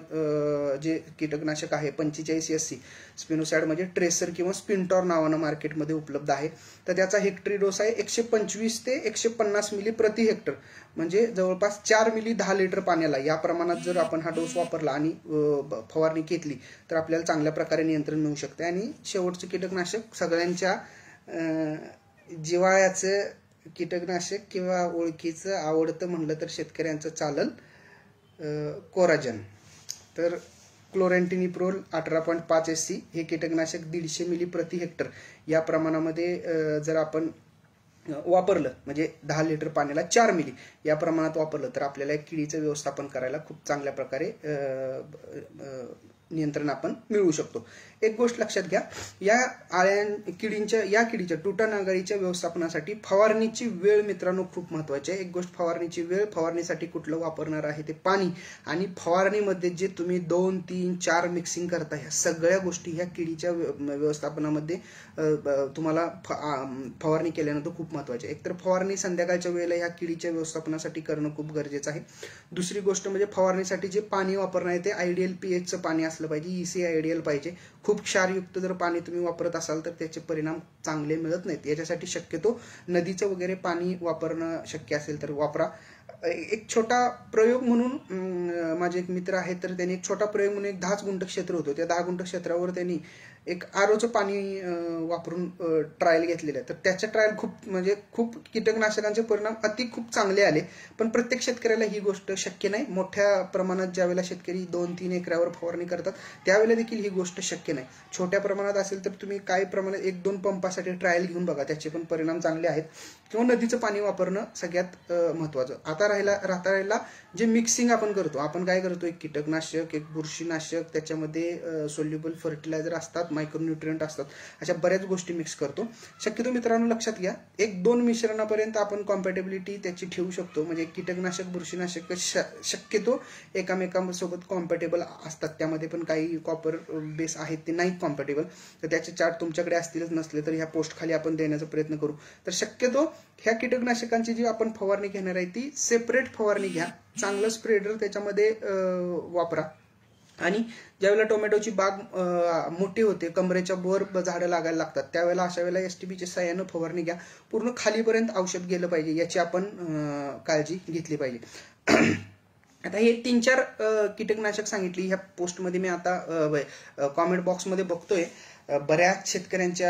जे कीटकनाशक आहे 45 SC, स्पिनोसाइड म्हणजे ट्रेसर किंवा स्पिनटॉर नावानं मार्केटमध्ये उपलब्ध आहे. तर त्याचा हेक्टरी डोस आहे 125 ते 150 मिली प्रति हेक्टर, म्हणजे जवळपास 4 मिली 10 लिटर पाण्याला या प्रमाणात जर आपण हा डोस वापरला आणि फवारणी घेतली तर आपल्याला चांगल्या प्रकारे नियंत्रण मिळू शकते. आणि शेवटचं कीटकनाशक सगळ्यांच्या जिव्हाळ्याचं कीटकनाशक किंवा ओळखीचं आवडतं म्हणलं तर शेतकऱ्यांचं चालल, कोराजन. तर क्लोरॅन्टिनिप्रोल 18.5 SC हे कीटकनाशक 150 मिली प्रति हेक्टर या प्रमाणामध्ये जर आपण वापरलं, म्हणजे 10 लिटर पाण्याला 4 मिली या प्रमाणात वापरलं तर आपल्याला किडीचं व्यवस्थापन करायला खूप चांगल्या प्रकारे नियंत्रण आपण मिळवू शकतो. एक गोष्ट लक्षात घ्या, या किडीच्या टुटा नागाळीच्या व्यवस्थापनासाठी फवारणीची वेळ मित्रांनो खूप महत्वाची आहे. एक गोष्ट फवारणीची वेळ, फवारणीसाठी कुठलं वापरणार आहे ते पाणी, आणि फवारणीमध्ये जे तुम्ही 2, 3, 4 मिक्सिंग करता, ह्या सगळ्या गोष्टी ह्या किडीच्या व्यवस्थापनामध्ये तुम्हाला फवारणी केल्यानंतर खूप महत्वाची आहे. एकतर फवारणी संध्याकाळच्या वेळेला ह्या किडीच्या व्यवस्थापनासाठी करणं खूप गरजेचं आहे. दुसरी गोष्ट म्हणजे फवारणीसाठी जे पाणी वापरणार आहे ते आयडियल पीएचचं पाणी असलं पाहिजे, EC आयडियल पाहिजे. खूप क्षारयुक्त जर पाणी तुम्ही वापरत असाल तर त्याचे परिणाम चांगले मिळत नाहीत. याच्यासाठी शक्यतो नदीचं वगैरे पाणी वापरणं शक्य असेल तर वापरा. एक छोटा प्रयोग म्हणून माझे एक मित्र आहेत, तर त्यांनी एक छोटा प्रयोग म्हणून एक 10 गुंठ क्षेत्र होतं. त्या 10 गुंठ क्षेत्रावर त्यांनी एक आरोचं पाणी वापरून ट्रायल घेतलेलं आहे. तर त्याच्या ट्रायल खूप कीटकनाशकांचे परिणाम खूप चांगले आले. पण प्रत्येक शेतकऱ्याला ही गोष्ट शक्य नाही. मोठ्या प्रमाणात ज्यावेळेला शेतकरी 2-3 एकरावर फवारणी करतात त्यावेळेला देखील ही गोष्ट शक्य नाही. छोट्या प्रमाणात असेल तर तुम्ही काही प्रमाणात 1-2 पंपासाठी ट्रायल घेऊन बघा, त्याचे पण परिणाम चांगले आहेत. किंवा नदीचं पाणी वापरणं सगळ्यात महत्वाचं. आता राहिला जे मिक्सिंग आपण करतो, आपण काय करतो, एक कीटकनाशक, एक बुरशीनाशक, त्याच्यामध्ये सोल्युबल फर्टिलायझर असतात, मायक्रोन्यूट्रिएंट असतात, अशा बऱ्याच गोष्टी मिक्स करतो. शक्यतो मित्रांनो लक्षात घ्या, 1-2 मिश्रणापर्यंत आपण कॉम्पॅटेबिलिटी त्याची ठेवू शकतो. म्हणजे कीटकनाशक बुरशीनाशक शक्यतो एकामेकांसोबत कॉम्पॅटेबल असतात. त्यामध्ये पण काही कॉपर बेस आहेत ते नाहीत कॉम्पॅटेबल, तर त्याचे चार्ट तुमच्याकडे असतीलच, नसले तर ह्या पोस्ट खाली आपण देण्याचा प्रयत्न करू. तर शक्यतो ह्या कीटकनाशकांची जी आपण फवारणी घेणार आहे ती सेपरेट फवारणी घ्या. चांगलं स्प्रेडर त्याच्यामध्ये वापरा. आणि ज्यावेळेला टोमॅटोची बाग मोठी होते, कमरेच्या वर झाडं लागायला लागतात, त्यावेळेला अशा वेळेला एसटीबीच्या साह्यानं फवारणी घ्या. पूर्ण खालीपर्यंत औषध गेलं पाहिजे, याची आपण काळजी घेतली पाहिजे. आता हे 3-4 कीटकनाशक सांगितली ह्या पोस्टमध्ये. मी आता कॉमेंट बॉक्समध्ये बघतोय बऱ्याच शेतकऱ्यांचे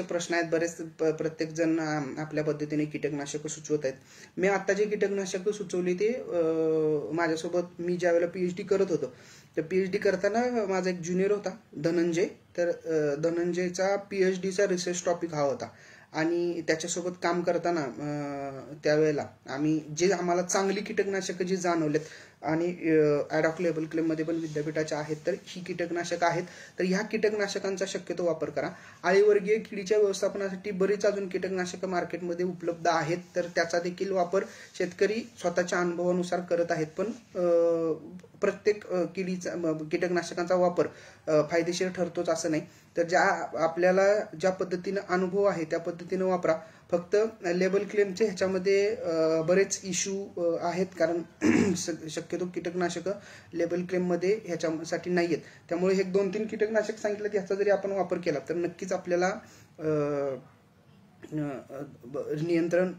प्रश्न आहेत. प्रत्येक जण आपल्या पद्धतीने कीटकनाशक सुचवत आहेत. मी आता जे कीटकनाशक सुचवली ते माझ्यासोबत मी ज्यावेळेला PhD करत होतो, तर PhD करताना माझा एक ज्युनियर होता धनंजय. तर धनंजयचा PhDचा रिसर्च टॉपिक हा होता. आणि त्याच्यासोबत काम करताना त्यावेळेला आम्हाला चांगली कीटकनाशकं जी जाणवलेत, आणि ॲडॉक लेबल क्लेममध्ये पण विद्यापीठाच्या आहेत, तर ही कीटकनाशकं आहेत. तर ह्या कीटकनाशकांचा शक्यतो वापर करा. आळीवर्गीय किडीच्या व्यवस्थापनासाठी बरीच अजून कीटकनाशकं मार्केटमध्ये उपलब्ध आहेत, तर त्याचा देखील वापर शेतकरी स्वतःच्या अनुभवानुसार करत आहेत. पण प्रत्येक कीटकनाशकांचा वापर फायदेशीर ठरतोच असं नाही. तर आपल्याला ज्या पद्धतीनं अनुभव आहे त्या पद्धतीनं वापरा. फक्त लेबल क्लेमचे ह्याच्यामध्ये बरेच इश्यू आहेत, कारण शक्यतो कीटकनाशकं लेबल क्लेममध्ये ह्याच्यासाठी नाही आहेत. त्यामुळे हे 2-3 कीटकनाशक सांगितलं की ह्याचा जरी आपण वापर केला तर नक्कीच आपल्याला नियंत्रण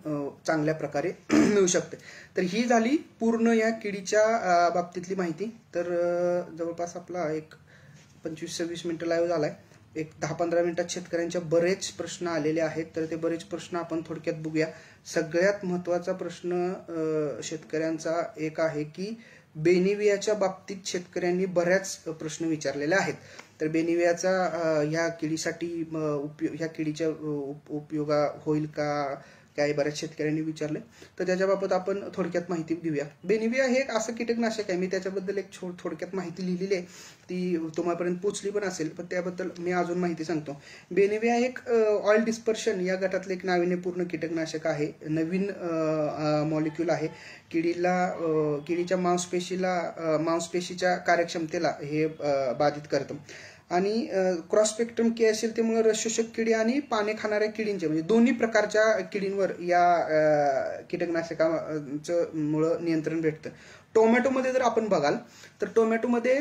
चांगल्या प्रकारे मिळू शकते. तर ही झाली पूर्ण या किडीच्या बाबतीतली माहिती. तर जवळपास आपला एक 25-26 मिनिटं लाईव्ह झालाय. एक 10-15 मिनिटात शेतकऱ्यांच्या बरेच प्रश्न आलेले आहेत, तर ते बरेच प्रश्न आपण थोडक्यात बघूया. सगळ्यात महत्त्वाचा प्रश्न शेतकऱ्यांचा एक आहे की बेनिवियाच्या बाबतीत शेतकऱ्यांनी बऱ्याच प्रश्न विचारलेले आहेत. तर बेनिवियाचा ह्या किडीसाठी ह्या किडीच्या उपयोगा होईल का, काही बऱ्याच शेतकऱ्यांनी विचारले. तर त्याच्याबाबत आपण थोडक्यात माहिती घेऊया. बेनिविया हे एक असं कीटकनाशक आहे, मी त्याच्याबद्दल एक थोडक्यात माहिती लिहिलेली आहे, ती तुम्हापर्यंत पोचली पण असेल, पण त्याबद्दल मी अजून माहिती सांगतो. बेनिविया एक ऑइल डिस्पर्शन या गटातलं एक नाविन्यपूर्ण कीटकनाशक आहे. नवीन मॉलिक्यूल आहे. किडीच्या मांसपेशीच्या कार्यक्षमतेला हे बाधित करतं. आणि क्रॉस स्पेक्ट्रम के असेल त्यामुळे रसशोषक किडी आणि पाने खाणाऱ्या किडींचे, म्हणजे दोन्ही प्रकारच्या किडींवर या कीटकनाशकाचं मुळे नियंत्रण भेटतं. टोमॅटोमध्ये जर आपण बघाल तर टोमॅटोमध्ये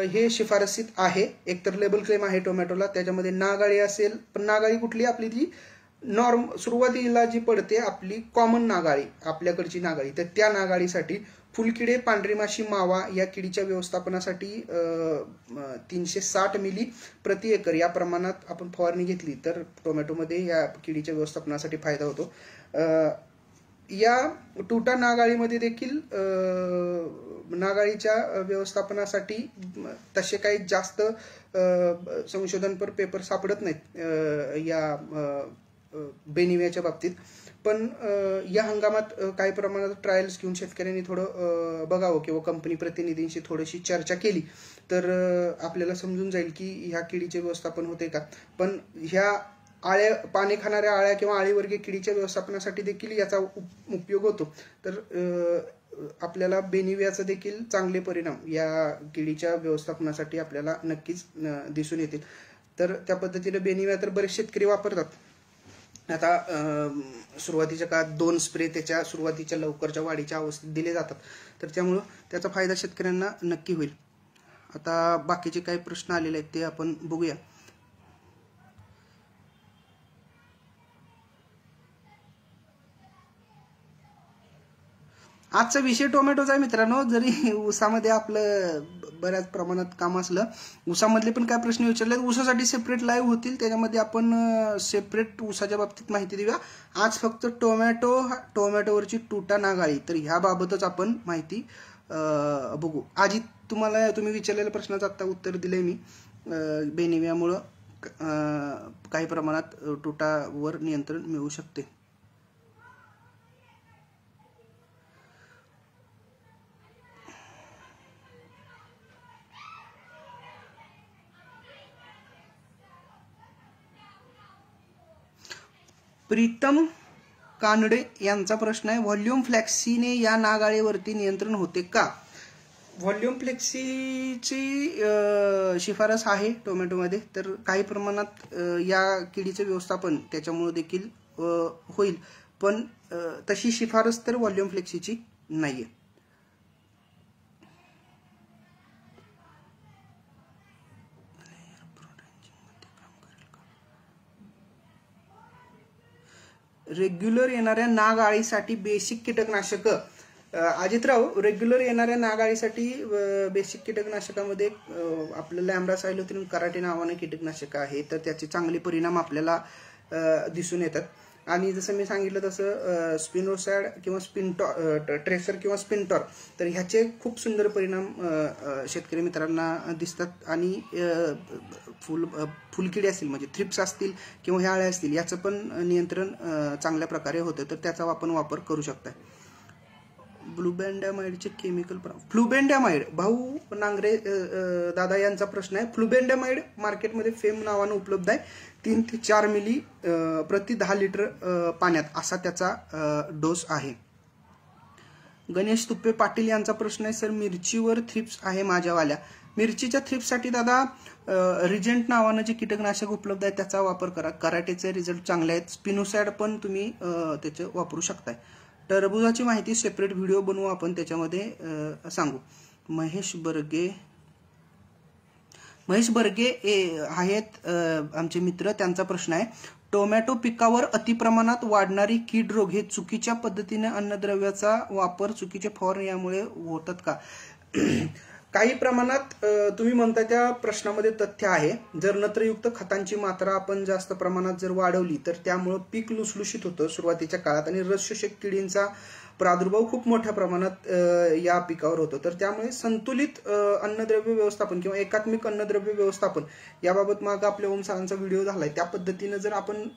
हे शिफारसीत आहे. एकतर लेबल क्लेम आहे टोमॅटोला, त्याच्यामध्ये नागाळी असेल, पण नागाळी कुठली आपली ती सुरुवातीला जी पडते आपली कॉमन नागाळी, आपल्याकडची नागाळी, तर त्या नागाळीसाठी फुलकिडे, पांढरी माशी, मावा या किडीच्या व्यवस्थापनासाठी 360 मिली प्रति एकर या प्रमाणात आपण फवारणी घेतली तर टोमॅटोमध्ये या किडीच्या व्यवस्थापनासाठी फायदा होतो. या टुटा नागाळीमध्ये देखील नागाळीच्या व्यवस्थापनासाठी तसे काही जास्त संशोधनपर पेपर सापडत नाहीत या बेनिवियाच्या बाबतीत. पण या हंगामात काही प्रमाणात ट्रायल्स घेऊन शेतकऱ्यांनी थोडं बघावं किंवा कंपनी प्रतिनिधींशी थोडीशी चर्चा केली तर आपल्याला समजून जाईल की ह्या किडीचे व्यवस्थापन होते का. पण ह्या पाने खाणाऱ्या आळ्या किंवा आळीवर्गीय किडीच्या व्यवस्थापनासाठी देखील याचा उपयोग होतो. तर आपल्याला बेनिवियाचा देखील चांगले परिणाम या किडीच्या व्यवस्थापनासाठी आपल्याला नक्कीच दिसून येतील. तर त्या पद्धतीने बेनिविया तर बरेच शेतकरी वापरतात. आता सुरुवातीच्या काळात 2 स्प्रे त्याच्या सुरुवातीच्या लवकरच्या वाढीच्या अवस्थेत दिले जातात, तर त्यामुळं त्याचा फायदा शेतकऱ्यांना नक्की होईल. आता बाकीचे काही प्रश्न आलेले आहेत ते आपण बघूया. आजचा विषय टोमॅटोचा आहे मित्रांनो. जरी ऊसामध्ये आपलं बऱ्याच प्रमाणात काम असलं, ऊसामधले पण काय प्रश्न विचारले, ऊसासाठी सेपरेट लाईव्ह होतील, त्याच्यामध्ये आपण सेपरेट ऊसाच्या बाबतीत माहिती देऊया. आज फक्त टोमॅटोवरची टुटा नागाळी, तर ह्या बाबतच आपण माहिती बघू. आजी तुम्ही विचारलेल्या प्रश्नाचं आता उत्तर दिलंय मी. बेनिवियामुळं काही प्रमाणात टुटावर नियंत्रण मिळू शकते. प्रीतम कानडे यांचा प्रश्न आहे, व्हॉल्यूम फ्लॅक्सीने या नाग अळीवरती नियंत्रण होते का? व्हॉल्यूम फ्लेक्सीची शिफारस आहे टोमॅटोमध्ये, तर काही प्रमाणात या किडीचे व्यवस्थापन त्याच्यामुळे देखील होईल, पण तशी शिफारस तर व्हॉल्यूम फ्लेक्सीची नाहीये. रेग्युलर येणाऱ्या नाग अळीसाठी बेसिक कीटकनाशक, अजितराव, रेग्युलर येणाऱ्या नाग अळीसाठी बेसिक कीटकनाशकामध्ये आपलं लॅम्ब्डासायलोथ्रिन कराटे नावाने कीटकनाशक आहे, तर त्याचे चांगले परिणाम आपल्याला दिसून येतात. आणि जसं मी सांगितलं तसं स्पिनोसॅड किंवा ट्रेसर किंवा स्पिनटॉर, तर ह्याचे खूप सुंदर परिणाम शेतकरी मित्रांना दिसतात. आणि फुलकिडे असतील म्हणजे थ्रिप्स असतील किंवा ह्या अळ्या असतील याचं पण नियंत्रण चांगल्या प्रकारे होतं, तर त्याचा आपण वापर करू शकता. फ्लुबेंडामाइडचे केमिकल, फ्लुबेंडामाइड भाऊ नांगरे दादा यांचा प्रश्न आहे. फ्लुबेंडामाइड मार्केटमध्ये फेम नावानं उपलब्ध आहे. 3 ते 4 मिली प्रति 10 लिटर पाण्यात असा त्याचा डोस आहे. गणेश तुप्पे पाटील यांचा प्रश्न आहे, सर मिरचीवर थ्रिप्स आहे माझ्यावाल्या. मिरचीच्या थ्रिप्ससाठी दादा रिजेंट नावानं जे कीटकनाशक उपलब्ध आहे त्याचा वापर करा. कराटेचे रिझल्ट चांगले आहेत. स्पिनोसॅड पण तुम्ही त्याचे वापरू शकताय. टरबुजाची माहिती सेपरेट व्हिडिओ बनवू आपण, त्याच्यामध्ये सांगू. महेश बर्गे आहेत आमचे मित्र, त्यांचा प्रश्न आहे, टोमॅटो पिकावर अतिप्रमाणात वाढणारी कीड रोग हे चुकीच्या पद्धतीने अन्नद्रव्याचा वापर, चुकीचे फवारणी यामुळे होतात का? काही प्रमाणात तुम्ही म्हणता त्या प्रश्नामध्ये तथ्य आहे. जर नत्रयुक्त खतांची मात्रा आपण जास्त प्रमाणात जर वाढवली तर त्यामुळे पीक लुसलुशीत होतं सुरुवातीच्या काळात, आणि रसशोषक किडींचा प्रादुर्भाव खूप मोठ्या प्रमाणात या पिकावर होतो. तर त्यामुळे संतुलित अन्नद्रव्य व्यवस्थापन किंवा एकात्मिक अन्नद्रव्य व्यवस्थापन याबाबत मागे आपल्या ओम सरांचा व्हिडिओ झालाय, त्या पद्धतीने जर आपण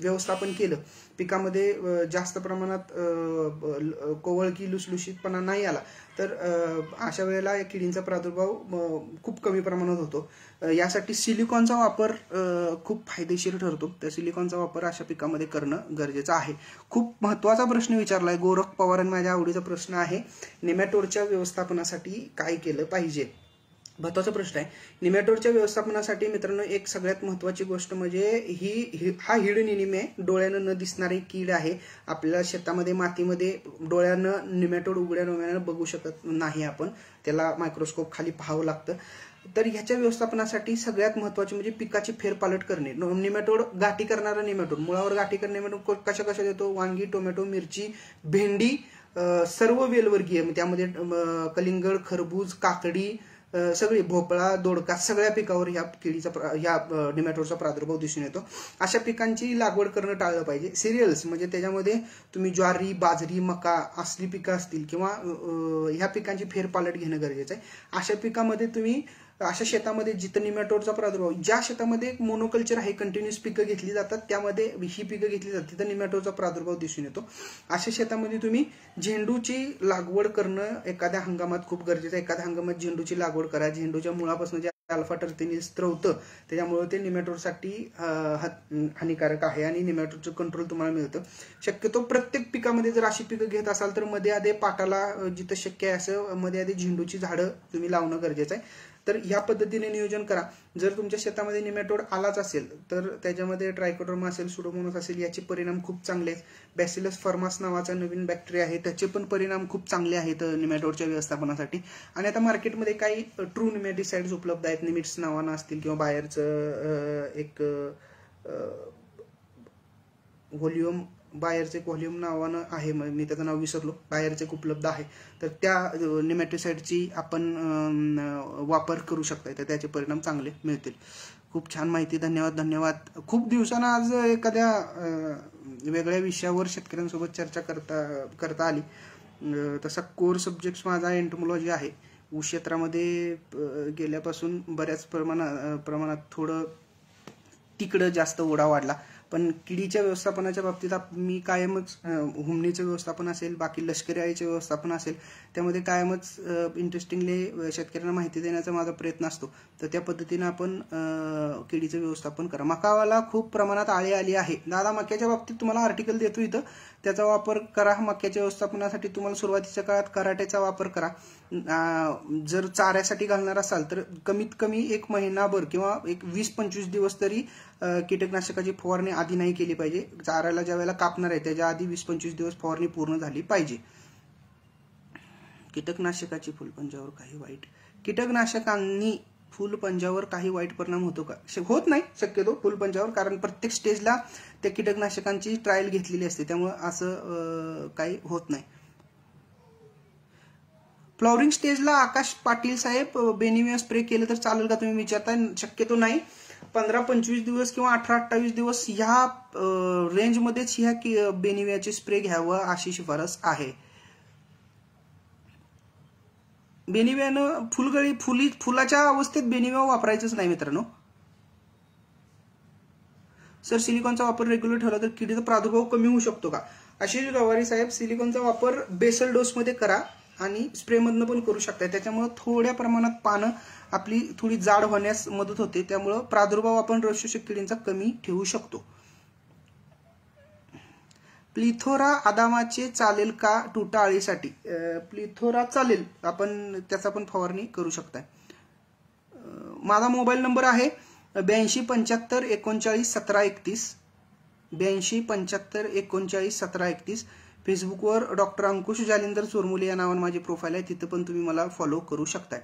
व्यवस्थापन केलं, पिकामध्ये जास्त प्रमाणात कोवळकी लुसलुशीतपणा नाही आला, तर अशा वेळेला या किडींचा प्रादुर्भाव खूप कमी प्रमाणात होतो. यासाठी सिलिकॉनचा वापर खूप फायदेशीर ठरतो. तर सिलिकॉनचा वापर अशा पिकामध्ये करणं गरजेचं आहे. खूप महत्त्वाचा प्रश्न विचारलाय गोरख पवारांनी, माझ्या आवडीचा प्रश्न आहे, निमॅटोडच्या व्यवस्थापनासाठी काय केलं पाहिजे? महत्त्वाचा प्रश्न आहे. निमॅटोडच्या व्यवस्थापनासाठी मित्रांनो एक सगळ्यात महत्त्वाची गोष्ट म्हणजे हा हिडन एनिमी आहे, डोळ्यानं न दिसणारी कीड आहे. आपल्याला शेतामध्ये मातीमध्ये डोळ्यानं निमॅटोड उघड्या डोळ्यानं बघू शकत नाही आपण, त्याला मायक्रोस्कोप खाली पाहावं लागतं. तर ह्याच्या व्यवस्थापनासाठी सगळ्यात महत्त्वाचे म्हणजे पिकाची फेरपालट करणे. निमॅटोड गाठी करणारा निमॅटोड, मुळावर गाठी करणारा निमॅटोड कशा देतो? वांगी, टोमॅटो, मिरची, भेंडी, सर्व वेलवर्गीय, त्यामध्ये कलिंगड, खरबूज, काकडी, सगळी, भोपळा, दोडका, सगळ्या पिकावर ह्या निमॅटोडचा प्रादुर्भाव दिसून येतो. अशा पिकांची लागवड करणं टाळलं पाहिजे. सिरियल्स म्हणजे त्याच्यामध्ये तुम्ही ज्वारी, बाजरी, मका असली पिकं असतील किंवा ह्या पिकांची फेरपालट घेणं गरजेचं आहे. अशा पिकामध्ये तुम्ही अशा शेतामध्ये जिथं निमॅटोडचा प्रादुर्भाव, ज्या शेतामध्ये मोनोकल्चर आहे, कंटिन्युअस पिकं घेतली जातात, त्यामध्ये ही पिकं घेतली जातात, तिथं निमॅटोडचा प्रादुर्भाव दिसून येतो. अशा शेतामध्ये तुम्ही झेंडूची लागवड करणं एखाद्या हंगामात खूप गरजेचं आहे. एखाद्या हंगामात झेंडूची लागवड करा. झेंडूच्या मुळापासून जे अल्फा टर्फेनिल स्त्रवतं त्याच्यामुळे ते निमॅटोडसाठी हानिकारक आहे आणि निमॅटोडचं कंट्रोल तुम्हाला मिळतं. शक्यतो प्रत्येक पिकामध्ये जर अशी पिकं घेत असाल तर मध्ये आधी पाटाला जिथं शक्य आहे असं मध्ये आधी झेंडूची झाडं तुम्ही लावणं गरजेचं आहे. तर ह्या पद्धतीने नियोजन करा. जर तुमच्या शेतामध्ये निमॅटोड आलाच असेल तर त्याच्यामध्ये ट्रायकोडर्मा असेल, सुडोमोनास असेल, याचे परिणाम खूप चांगले आहेत. बॅसिलस फॉर्मास नावाचा नवीन बॅक्टेरिया आहे, त्याचे पण परिणाम खूप चांगले आहेत निमॅटोडच्या व्यवस्थापनासाठी. आणि आता मार्केटमध्ये काही ट्रू निमॅटिसाइड्स उपलब्ध आहेत, निमिट्स नावानं असतील किंवा बायरचं एक बायरचे व्हॉल्यूम नावानं आहे, मी त्याचं नाव विसरलो, बायरचे उपलब्ध आहे. तर त्या निमॅटिसाइडची आपण वापर करू शकता, तर त्याचे परिणाम चांगले मिळतील. खूप छान माहिती, धन्यवाद. खूप दिवसांना आज एखाद्या वेगळ्या विषयावर शेतकऱ्यांसोबत चर्चा करता आली. तसा कोर सब्जेक्ट माझा एंटोमॉलॉजी आहे. ऊस क्षेत्रामध्ये गेल्यापासून बऱ्याच प्रमाणात थोडं तिकडं जास्त ओढा वाढला, पण किडीच्या व्यवस्थापनाच्या बाबतीत मी कायमच हुमणीचं व्यवस्थापन असेल, बाकी लष्करी अळीचे व्यवस्थापन असेल, त्यामध्ये कायमच इंटरेस्टिंगली शेतकऱ्यांना माहिती देण्याचा माझा प्रयत्न असतो. तर त्या पद्धतीने आपण किडीचं व्यवस्थापन करा. मकावाला खूप प्रमाणात आळी आली आहे. दादा मक्याच्या बाबतीत तुम्हाला आर्टिकल देतो इथं, त्याचा वापर करा. मक्याच्या व्यवस्थापनासाठी तुम्हाला सुरुवातीच्या काळात कराटेचा वापर करा. जर चाऱ्यासाठी घालणार असाल तर कमीत कमी 1 महिनाभर किंवा एक 20-25 दिवस तरी कीटकनाशकाची फवारणी आधी नाही केली पाहिजे. चाऱ्याला ज्या वेळेला कापणार आहे त्याच्या आधी 20-25 दिवस फवारणी पूर्ण झाली पाहिजे. कीटकनाशकाची फुलपंजावर काही वाईट, कीटकनाशकांनी फुलपंजावर काही वाईट परिणाम होतो का? होत नाही शक्यतो फुलपंजावर, कारण प्रत्येक स्टेजला त्या कीटकनाशकांची ट्रायल घेतलेली असते, त्यामुळे असं काही होत नाही. फ्लॉवरिंग स्टेजला आकाश पाटील साहेब बेनिविया स्प्रे केलं तर चालेल का तुम्ही विचारताय? शक्यतो नाही. 15-25 दिवस किंवा 18-28 दिवस ह्या रेंजमध्येच ह्या बेनिवियाचे स्प्रे घ्यावं अशी शिफारस आहे. बेनिवियानं फुलाच्या अवस्थेत बेनिविया वापरायचंच नाही मित्रांनो. सर सिलिकॉनचा वापर रेग्युलर ठेवला तर किडीचा प्रादुर्भाव कमी होऊ शकतो का? आशिष गवारी साहेब, सिलिकॉनचा वापर बेसल डोसमध्ये करा आणि स्प्रेमधनं पण करू शकता. त्याच्यामुळे थोड्या प्रमाणात पानं आपली थोडी जाड होण्यास मदत होते, त्यामुळे प्रादुर्भाव आपण रसशोषक किडींचा कमी ठेवू शकतो. प्लिथोरा आदामाचे चालेल का टुटा अळीसाठी? प्लिथोरा चालेल, आपण त्याचा पण फवारणी करू शकता. माझा मोबाईल नंबर आहे 8275391731, 8275391731. फेसबुकवर डॉक्टर अंकुश जालिंदर चोरमुले या नावाने माझी प्रोफाईल आहे, तिथं पण तुम्ही मला फॉलो करू शकताय.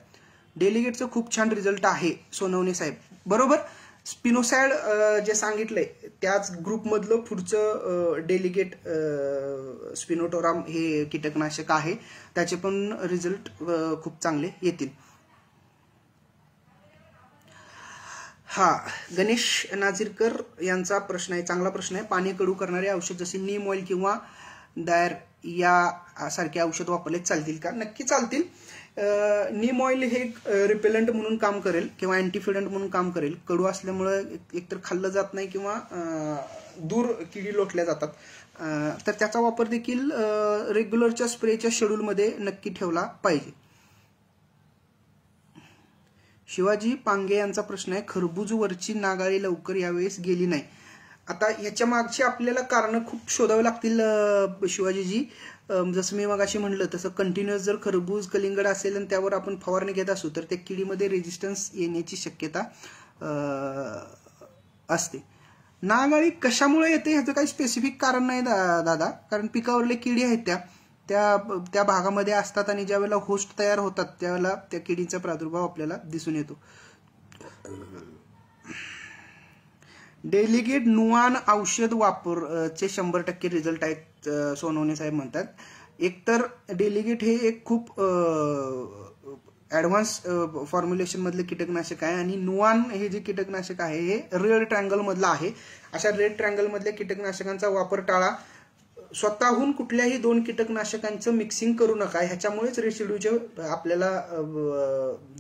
डेलिगेटचं खूप छान रिझल्ट आहे सोनवणे साहेब. बरोबर, स्पिनोसाइड जे सांगितलंय त्याच ग्रुपमधलं पुढचं डेलिगेट स्पिनोटोराम हे कीटकनाशक आहे, त्याचे पण रिझल्ट खूप चांगले येतील. हा, गणेश नाझिरकर यांचा चांगला प्रश्न आहे. पाणी कडू करणारे औषध जसे नीम ऑइल किंवा दायर या सारखे औषध वापरले चालतील का? नक्की चालतील. नीम ऑइल हे रिपेलंट म्हणून काम करेल किंवा अँटीफिडंट म्हणून काम करेल. कडू असल्यामुळे एकतर खाल्लं जात नाही किंवा दूर किडी लोटल्या जातात, तर त्याचा वापर देखील रेग्युलरच्या स्प्रेच्या शेड्यूलमध्ये नक्की ठेवला पाहिजे. शिवाजी पांगे यांचा प्रश्न आहे, खरबूजवरची नागाळी लवकर यावेळेस गेली नाही. आता ह्याच्या मागची आपल्याला कारण खूप शोधावे लागतील शिवाजीजी. जसं मी मगाशी म्हणलं तसं कंटिन्युअस जर खरबूज कलिंगड असेल आणि त्यावर आपण फवारणी घेत असू तर त्या किडीमध्ये रेजिस्टन्स येण्याची शक्यता असते. नागाळी कशामुळे येते ह्याचं काही स्पेसिफिक कारण नाही दादा, कारण पिकावरले किडी आहेत त्या भागामध्ये असतात आणि ज्या वेळेला होस्ट तयार होतात त्यावेळेला त्या किडीचा प्रादुर्भाव आपल्याला दिसून येतो. डेलिगेट नुआन औषध वापरचे 100% रिझल्ट आहेत सोनवणे साहेब म्हणतात. एकतर डेलिगेट हे एक खूप ऍडव्हान्स फॉर्म्युलेशन मधले कीटकनाशक आहे आणि नुआन हे जे कीटकनाशक आहे हे रेड ट्रँगल मधलं आहे. अशा रेड ट्रँगल मधल्या कीटकनाशकांचा वापर टाळा. स्वतःहून कुठल्याही 2 कीटकनाशकांचं मिक्सिंग करू नका. ह्याच्यामुळेच रेसिड्यूचे आपल्याला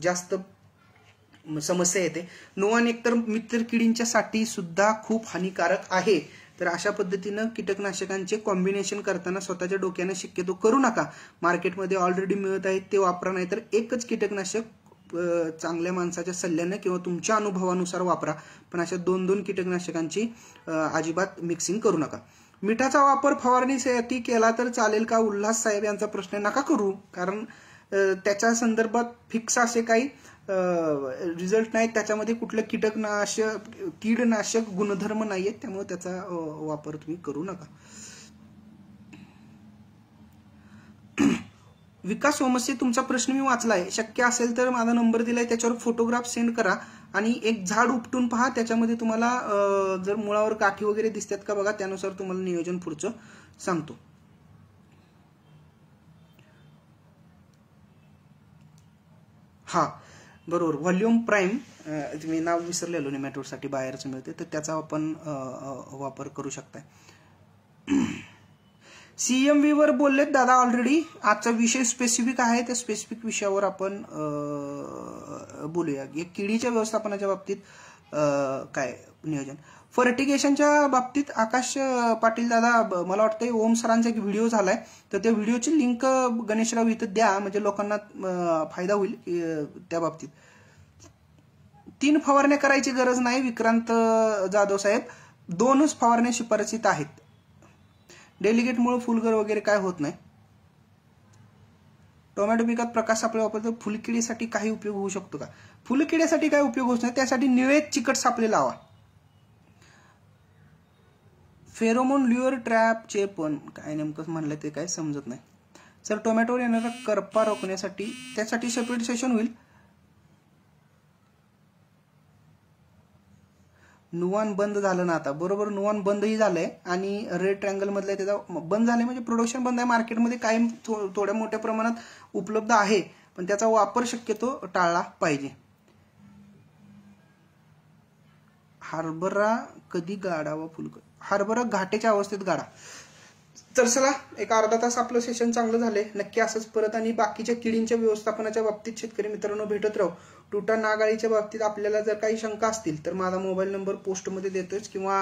जास्त समस्या येते. नुआन एकतर मित्र किडींच्यासाठी सुद्धा खूप हानिकारक आहे. तर अशा पद्धतीनं कीटकनाशकांचे कॉम्बिनेशन करताना स्वतःच्या डोक्याने शक्यतो करू नका. मार्केटमध्ये ऑलरेडी मिळत आहेत ते वापरा, नाही तर एकच कीटकनाशक चांगल्या माणसाच्या सल्ल्याने किंवा तुमच्या अनुभवानुसार वापरा, पण अशा 2-2 कीटकनाशकांची अजिबात मिक्सिंग करू नका. मिठाचा वापर फवारणीसाठी केला तर चालेल का? उल्हास साहेब यांचा प्रश्न नका करू, कारण त्याच्या संदर्भात फिक्स असे काही रिझल्ट नाहीत. त्याच्यामध्ये कुठलं कीडनाशक गुणधर्म नाहीयेत, त्यामुळे त्याचा वापर तुम्ही करू नका. विकास सोमसे, तुमचा प्रश्न मी वाचलाय. शक्य असेल तर माझा नंबर दिलाय त्याच्यावर फोटोग्राफ सेंड करा आणि एक झाड उपटून पहा. त्याच्यामध्ये तुम्हाला जर मुळावर काठी वगैरे दिसतात का बघा, त्यानुसार तुम्हाला नियोजन पुढचं सांगतो. हा बरोबर, व्हॉल्यूम प्राईम तुम्ही नाव विसरलेलो नेमॅटोडसाठी बाहेरचं मिळते, तर त्याचा आपण वापर करू शकताय. CMV वर बोललेत दादा ऑलरेडी. आजचा विषय स्पेसिफिक आहे, त्या स्पेसिफिक विषयावर आपण बोलूया. किडीच्या व्यवस्थापनाच्या बाबतीत काय नियोजन. फर्टिगेशनच्या बाबतीत आकाश पाटील दादा, मला वाटतं ओम सरांचा एक व्हिडिओ झालाय, तर त्या व्हिडिओची लिंक गणेशराव इथं द्या, म्हणजे लोकांना फायदा होईल त्या बाबतीत. 3 फवारण्या करायची गरज नाही विक्रांत जाधव साहेब, 2च फवारण्या शिफारसीत आहेत. डेलिगेटमुळे फुलगर वगैरे काय होत नाही. टोमॅटो पिकात प्रकाश सापळे वापरतो, फुलकिडीसाठी काही उपयोग होऊ शकतो का? फुलकिड्यासाठी काय उपयोग होत नाही, त्यासाठी निळे चिकट सापळे लावा. फेरोमोन ल्युअर ट्रॅपचे पण काय नेमकं म्हणलं ते काय समजत नाही सर. टोमॅटोवर येणारा करपा रोखण्यासाठी त्यासाठी सेपरेट सेशन होईल. नुवान बंद झालं ना आता, बरोबर, नुवान बंदही झालंय आणि रेड ट्रँगल मधलं त्याचा बंद झालंय, म्हणजे प्रोडक्शन बंद आहे. मार्केटमध्ये कायम थोड्या मोठ्या प्रमाणात उपलब्ध आहे, पण त्याचा वापर शक्यतो टाळला पाहिजे. हरभरा कधी गाडावा फुलकर? हरभरा घाटेच्या अवस्थेत गाडा. तर चला, एक अर्धा तास आपलं सेशन चांगलं झालंय. नक्की असंच परत आणि बाकीच्या किडींच्या व्यवस्थापनाच्या बाबतीत शेतकरी मित्रांनो भेटत राहू. तुटा नागाळीच्या बाबतीत आपल्याला जर काही शंका असतील तर माझा मोबाईल नंबर पोस्टमध्ये देतोच, किंवा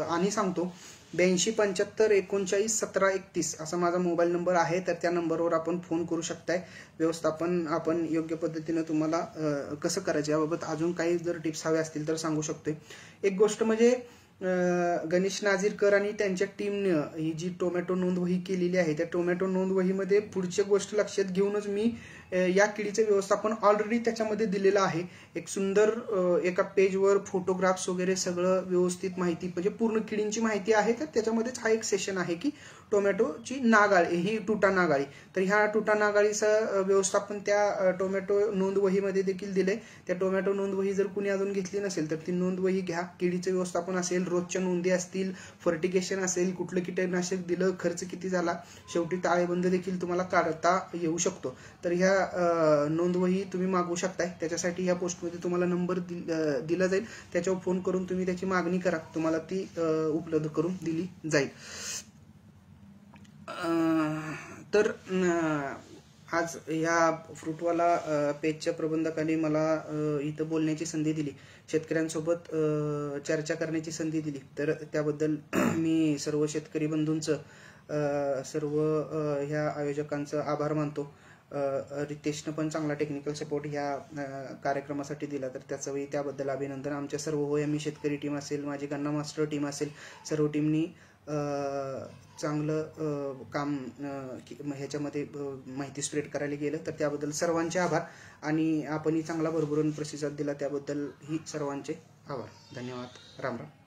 आणि सांगतो 8275391731 असा माझा मोबाईल नंबर आहे. तर त्या नंबरवर आपण फोन करू शकताय. व्यवस्थापन आपण योग्य पद्धतीनं तुम्हाला कसं करायचं याबाबत अजून काही जर टिप्स हवे असतील तर सांगू शकतोय. एक गोष्ट म्हणजे गणेश नाझीरकर आणि त्यांच्या टीमने ही जी टोमॅटो नोंदवही केलेली आहे, त्या टोमॅटो नोंदवहीमध्ये पुढची गोष्ट लक्षात घेऊनच मी या किडीचं व्यवस्थापन ऑलरेडी त्याच्यामध्ये दिलेलं आहे. एक सुंदर एका पेजवर फोटोग्राफ्स वगैरे सगळं व्यवस्थित माहिती, म्हणजे पूर्ण किडींची माहिती आहे. तर त्याच्यामध्येच हा एक सेशन आहे की टोमॅटोची नागाळी, ही तुटा नागाळी. तर ह्या तुटा नागाळीचं व्यवस्थापन त्या टोमॅटो नोंदवहीमध्ये देखील दिले. त्या टोमॅटो नोंदवही जर कुणी अजून घेतली नसेल तर ती नोंदवही घ्या. किडीचं व्यवस्थापन असेल, रोजच्या नोंदी असतील, फर्टिगेशन असेल, कुठलं कीटकनाशक दिलं, खर्च किती झाला, शेवटी ताळेबंद देखील तुम्हाला काढता येऊ शकतो. तर ह्या नोंदवही तुम्ही मागवू शकताय. त्याच्यासाठी ह्या पोस्टमध्ये तुम्हाला नंबर दिला जाईल, त्याच्यावर फोन करून तुम्ही त्याची मागणी करा, तुम्हाला ती उपलब्ध करून दिली जाईल. तर आज या फ्रूटवाला पेजच्या प्रबंधकाने मला इथं बोलण्याची संधी दिली, शेतकऱ्यांसोबत चर्चा करण्याची संधी दिली. तर त्याबद्दल मी सर्व शेतकरी बंधूंचं, सर्व ह्या आयोजकांचं आभार मानतो. रितेशनं पण चांगला टेक्निकल सपोर्ट ह्या कार्यक्रमासाठी दिला, तर त्याचंही त्याबद्दल अभिनंदन. आमच्या सर्व होयमी शेतकरी टीम असेल, माझी गन्ना मास्टर टीम असेल, सर्व टीमनी चांगलं काम ह्याच्यामध्ये माहिती स्प्रेड करायला गेलं, तर त्याबद्दल सर्वांचे आभार. आणि आपणही चांगला भरभरून प्रतिसाद दिला त्याबद्दल ही सर्वांचे आभार. धन्यवाद. राम राम.